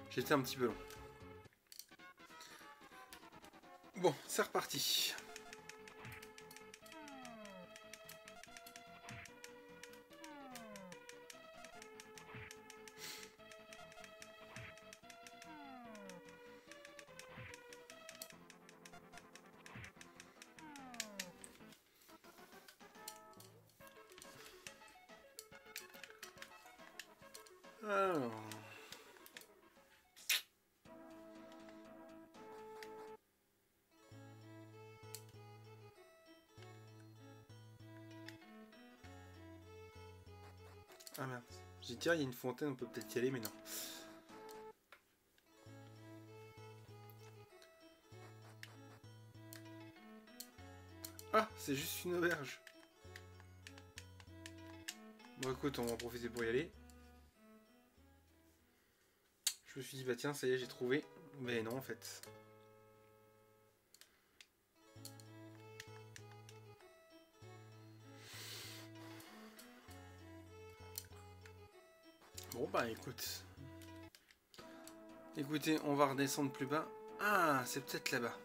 J'étais un petit peu long. Bon, c'est reparti. Alors... Ah merde. J'ai dit, tiens, il y a une fontaine, on peut peut-être y aller, mais non. Ah, c'est juste une auberge. Bon écoute, on va en profiter pour y aller. Je me suis dit, bah tiens, ça y est, j'ai trouvé. Mais non, en fait. Bon bah écoute. Écoutez, on va redescendre plus bas. Ah, c'est peut-être là-bas.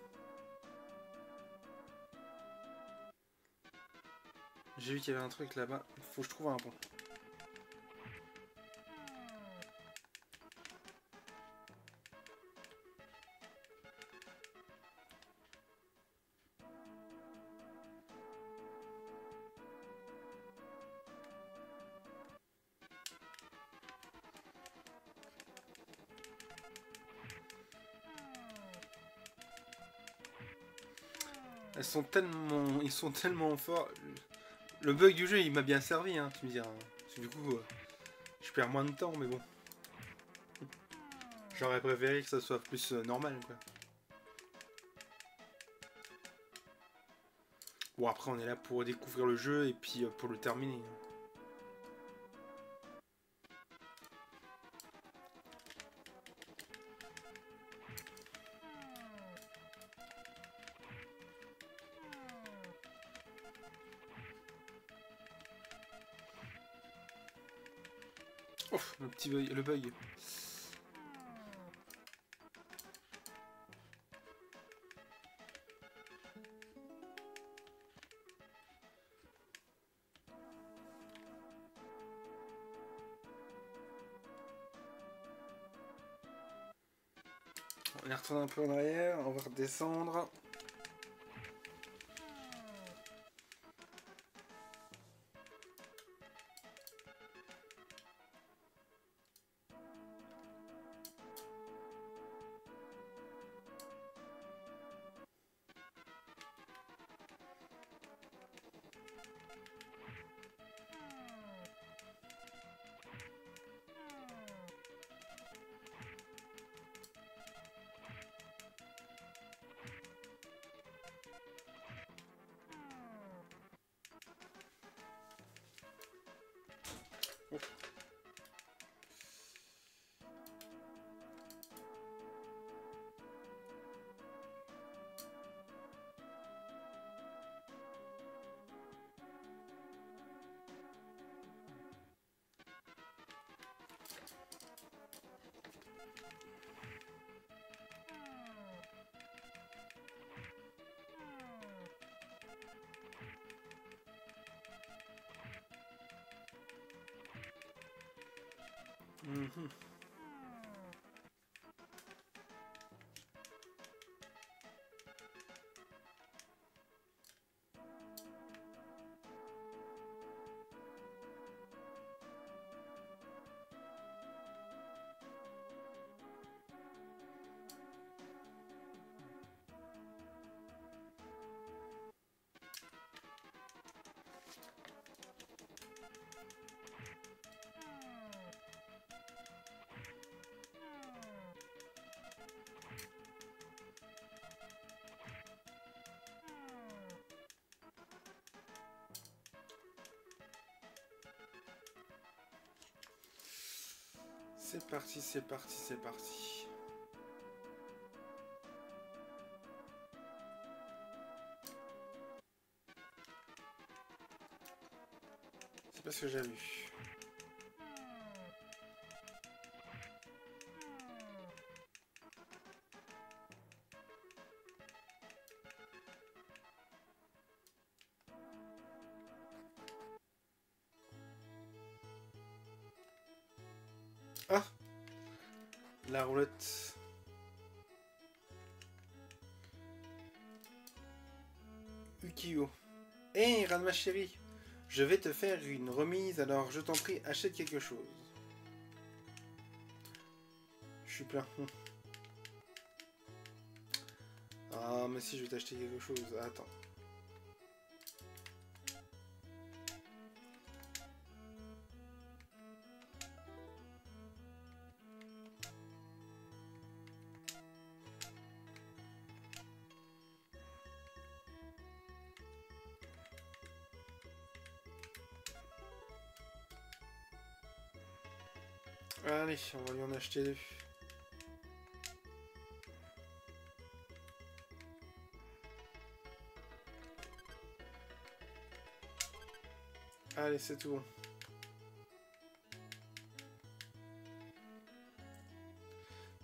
J'ai vu qu'il y avait un truc là-bas. Faut que je trouve un pont. Ils sont tellement forts. Le bug du jeu, il m'a bien servi, hein, tu me diras. Parce que du coup, je perds moins de temps, mais bon. J'aurais préféré que ça soit plus normal, quoi. Bon, après, on est là pour découvrir le jeu et puis pour le terminer. Ouf, le petit bug, le bug. On est retourné un peu en arrière, on va redescendre. Mhm. C'est parti, c'est parti, c'est parti. C'est pas ce que j'ai vu. La roulette. Ukio. Hé, hey, Ranma chérie, je vais te faire une remise, alors je t'en prie, achète quelque chose. Je suis plein. Ah, mais si, je vais t'acheter quelque chose. Attends. Allez, on va lui en acheter deux. Allez, c'est tout bon.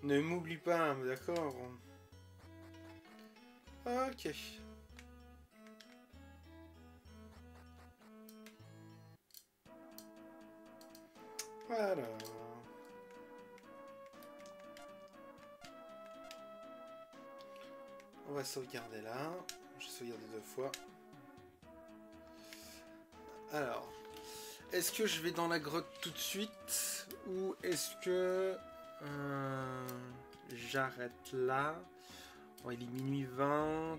Ne m'oublie pas, d'accord? Ok. Voilà. On va sauvegarder là. Je sauvegarde 2 fois. Alors, est-ce que je vais dans la grotte tout de suite ou est-ce que j'arrête là? Bon, il est minuit 20.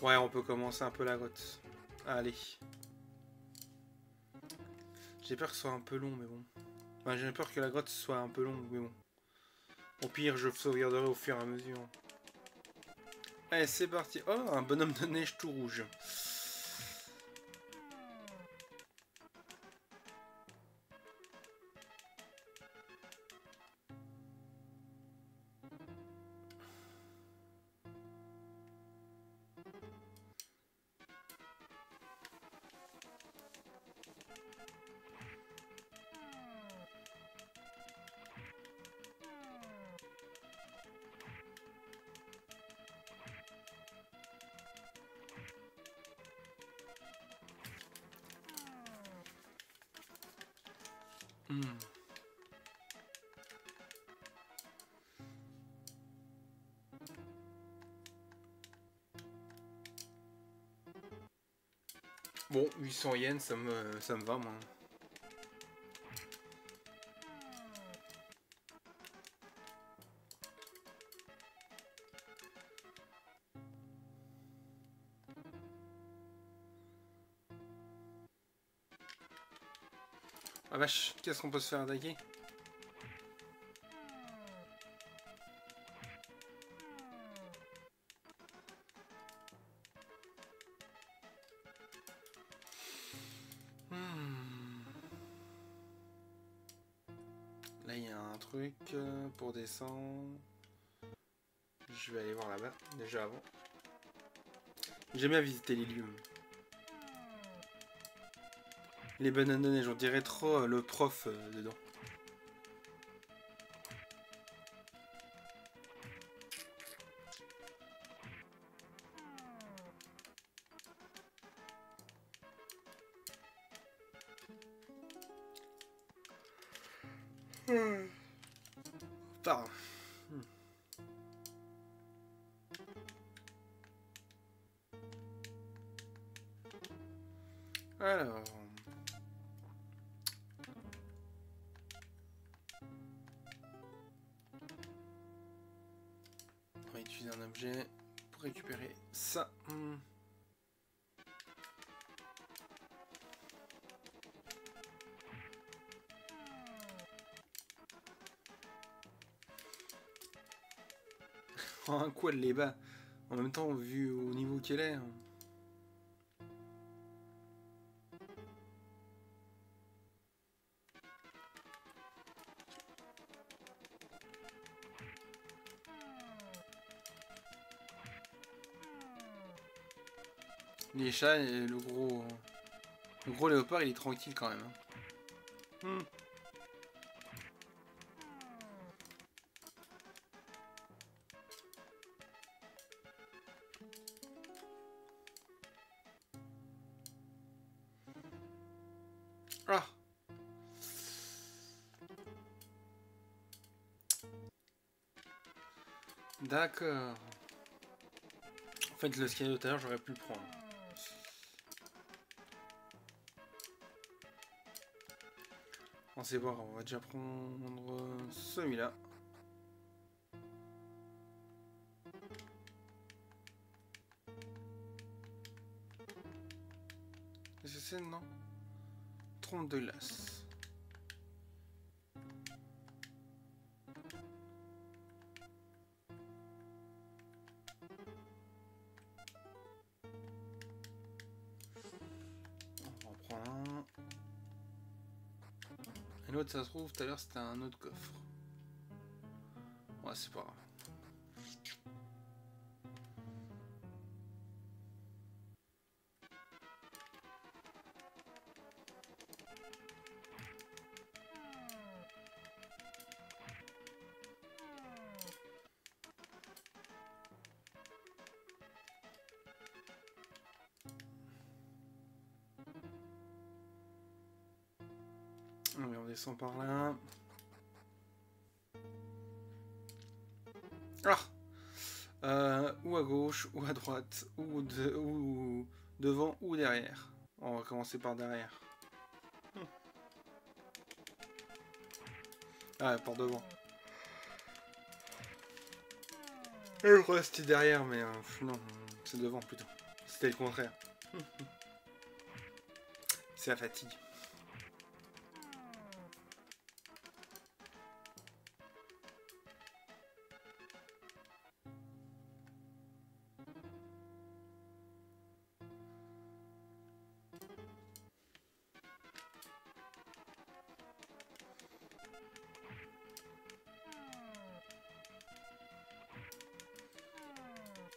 Ouais, on peut commencer un peu la grotte. Allez. J'ai peur que ce soit un peu long, mais bon. Enfin, j'ai peur que la grotte soit un peu longue, mais bon. Au pire, je sauvegarderai au fur et à mesure. Allez, c'est parti. Oh, un bonhomme de neige tout rouge. Bon, 800 yens, ça me va, moi. Ah vache, qu'est-ce qu'on peut se faire attaquer? Là, il y a un truc pour descendre. Je vais aller voir là-bas, déjà avant. J'aime bien visiter les lieux. Les bananes de neige, on dirait trop le prof dedans. Putain. Alors... on va utiliser un objet pour récupérer ça. Oh, un quoi de les bas. En même temps, vu au niveau qu'elle est... Les chats et le gros léopard, il est tranquille quand même. Ah. D'accord. En fait, le sky de tout à l'heure, j'aurais pu le prendre. On sait voir, on va déjà prendre celui-là. Qu'est-ce que c'est, non? Trompe de glace. On en prend un. Et l'autre, ça se trouve, tout à l'heure, c'était un autre coffre. Ouais, c'est pas grave. Allez, on descend par là. Ou à gauche, ou à droite, ou devant, ou derrière. On va commencer par derrière. Ah, par devant. Je crois que c'était derrière, mais non, c'est devant plutôt. C'était le contraire. C'est la fatigue.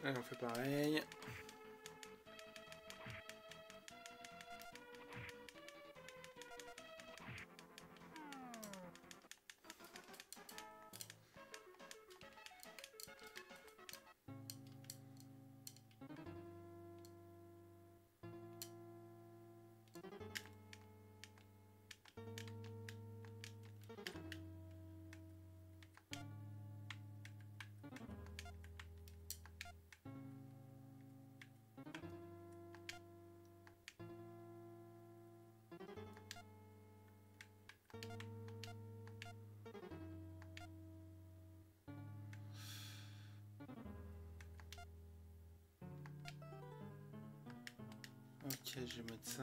Allez, on fait pareil. Ok, je vais mettre ça.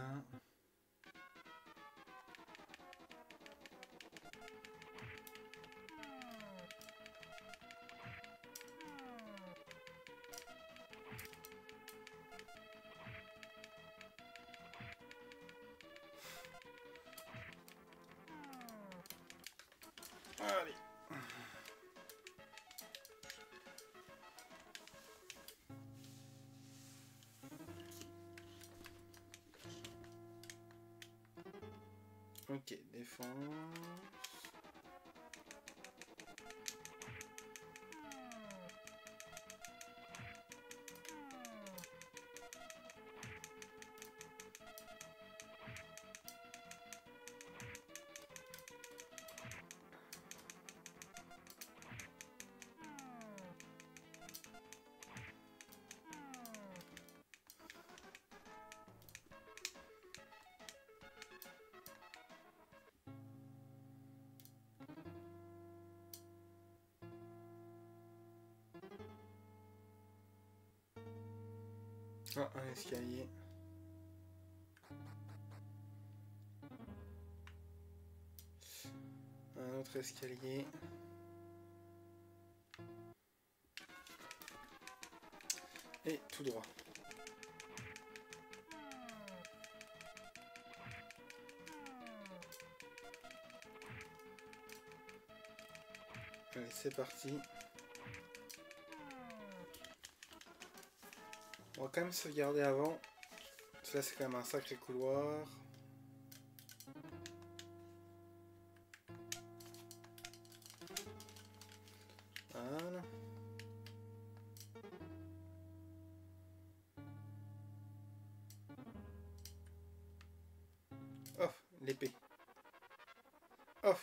Allez. Ok, défense. Ah, un escalier. Un autre escalier. Et tout droit. Allez, c'est parti. On va quand même se regarder avant. Parce que là, c'est quand même un sacré couloir. Voilà. Oh, l'épée. Oh,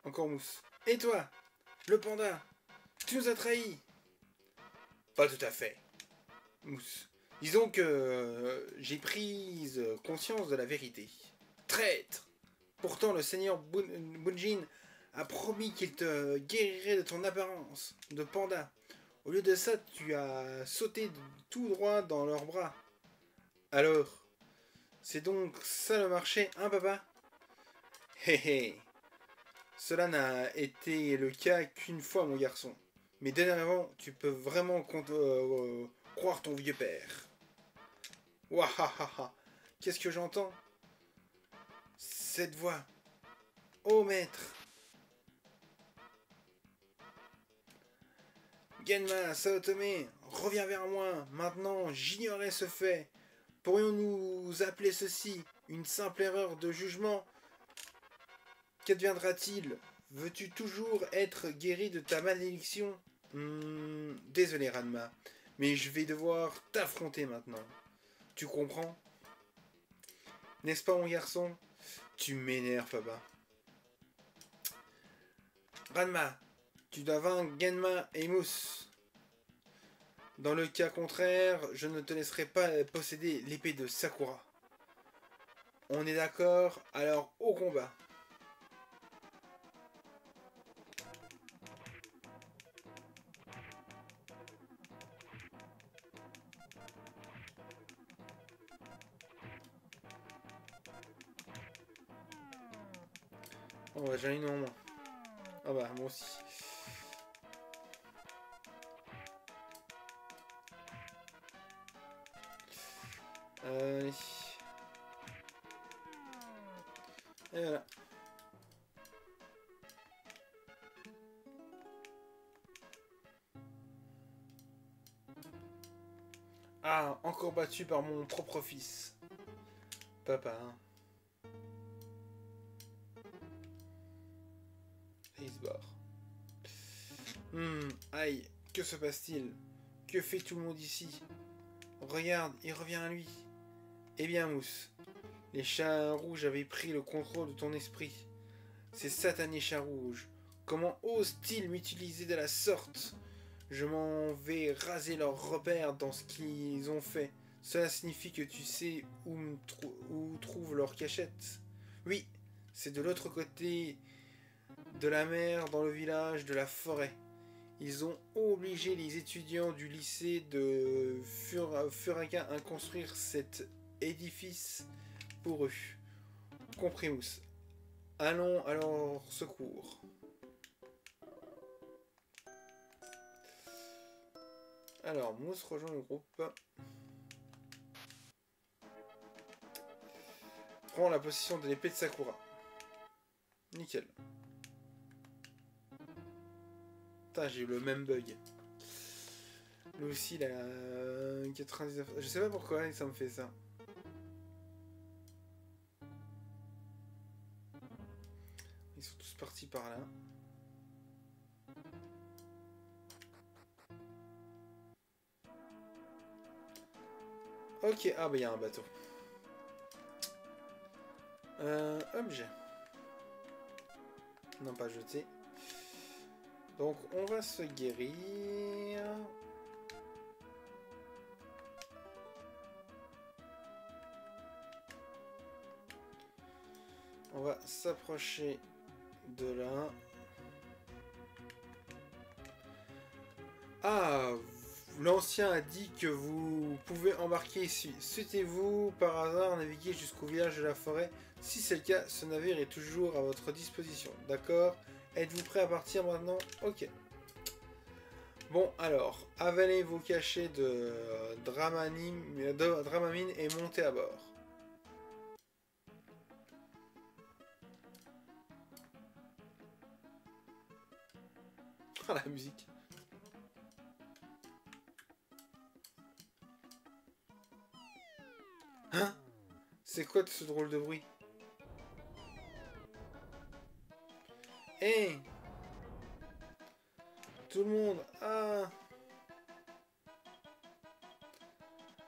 encore mousse. Et toi, le panda, tu nous as trahis. Pas tout à fait, Mousse. Disons que j'ai pris conscience de la vérité. Traître! Pourtant, le seigneur Bunjin a promis qu'il te guérirait de ton apparence de panda. Au lieu de ça, tu as sauté tout droit dans leurs bras. Alors, c'est donc ça le marché, hein, papa? Hé hé! Cela n'a été le cas qu'une fois, mon garçon. Mais dernièrement, tu peux vraiment croire ton vieux père. Wahahaha! Qu'est-ce que j'entends? Cette voix. Oh maître! Genma, Saotome, reviens vers moi. Maintenant, j'ignorais ce fait. Pourrions-nous appeler ceci une simple erreur de jugement? Qu'adviendra-t-il? Veux-tu toujours être guéri de ta malédiction? Désolé, Ranma, mais je vais devoir t'affronter maintenant. Tu comprends? N'est-ce pas, mon garçon? Tu m'énerves, papa. Ranma, tu dois vaincre Genma et Mousse. Dans le cas contraire, je ne te laisserai pas posséder l'épée de Sakura. On est d'accord? Alors au combat. Oh bah j'en ai une en moins. Ah bah moi aussi. Allez. Et voilà. Ah, encore battu par mon propre fils. Papa. Hein. Icebar. Aïe, que se passe-t-il? Que fait tout le monde ici? Regarde, il revient à lui. Eh bien, Mousse, les chats rouges avaient pris le contrôle de ton esprit. Ces satanés chats rouges, comment osent-ils m'utiliser de la sorte? Je m'en vais raser leurs repères dans ce qu'ils ont fait. Cela signifie que tu sais où trouve leur cachette. Oui, c'est de l'autre côté de la mer, dans le village de la forêt. Ils ont obligé les étudiants du lycée de Furaga à construire cet édifice pour eux. Compris, Mousse. Allons à leur secours. Alors, Mousse rejoint le groupe. Prends la position de l'épée de Sakura. Nickel. Putain, j'ai eu le même bug. Lui aussi, il a 99... Je sais pas pourquoi ça me fait ça. Ils sont tous partis par là. Ok, ah bah il y a un bateau. Objet. Non, pas jeté. Donc on va se guérir. On va s'approcher de là. Ah, l'ancien a dit que vous pouvez embarquer ici. Souhaitez-vous par hasard naviguer jusqu'au village de la forêt? Si c'est le cas, ce navire est toujours à votre disposition. D'accord? Êtes-vous prêt à partir maintenant? Ok. Bon, alors, avalez vos cachets de Dramamine et montez à bord. Ah, la musique. Hein? C'est quoi ce drôle de bruit? Hé! Hey, tout le monde! Ah!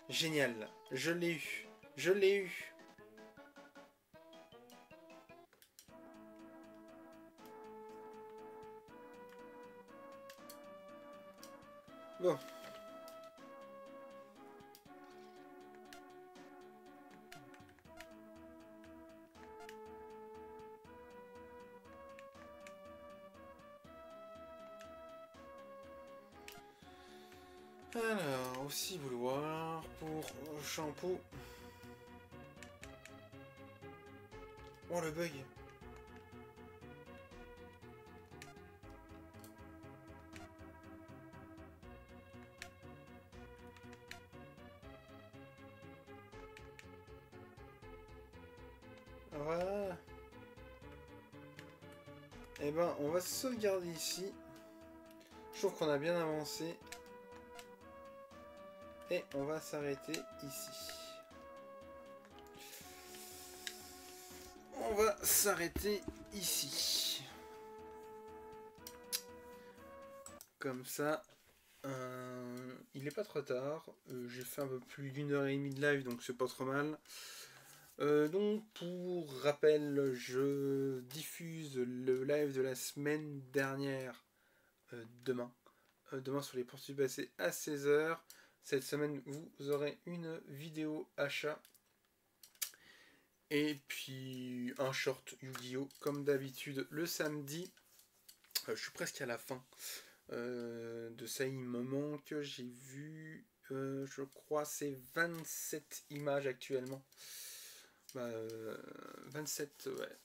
Génial! Je l'ai eu! Je l'ai eu! Bon. Alors, aussi vouloir pour shampoo. Oh le bug. Voilà. Et ben, on va sauvegarder ici. Je trouve qu'on a bien avancé. Et on va s'arrêter ici. On va s'arrêter ici. Comme ça, il n'est pas trop tard. J'ai fait un peu plus d'1 h 30 de live, donc c'est pas trop mal. Donc pour rappel, je diffuse le live de la semaine dernière demain. Demain sur les portes du passé à 16 h. Cette semaine, vous aurez une vidéo achat. Et puis un short Yu-Gi-Oh! Comme d'habitude le samedi. Je suis presque à la fin de ça. Il me manque, j'ai vu, je crois, c'est 27 images actuellement. 27 ouais,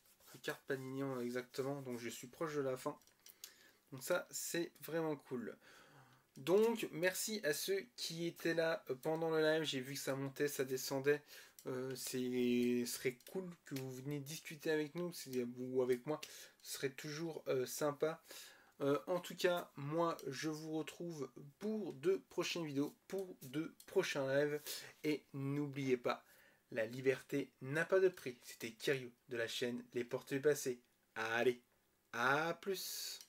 cartes Panini exactement. Donc je suis proche de la fin. Donc ça, c'est vraiment cool. Donc, merci à ceux qui étaient là pendant le live. J'ai vu que ça montait, ça descendait. Ce serait cool que vous veniez discuter avec nous ou avec moi. Ce serait toujours sympa. En tout cas, moi, je vous retrouve pour de prochaines vidéos, pour de prochains lives. Et n'oubliez pas, la liberté n'a pas de prix. C'était Kiryu de la chaîne Les Portes du Passé. Allez, à plus!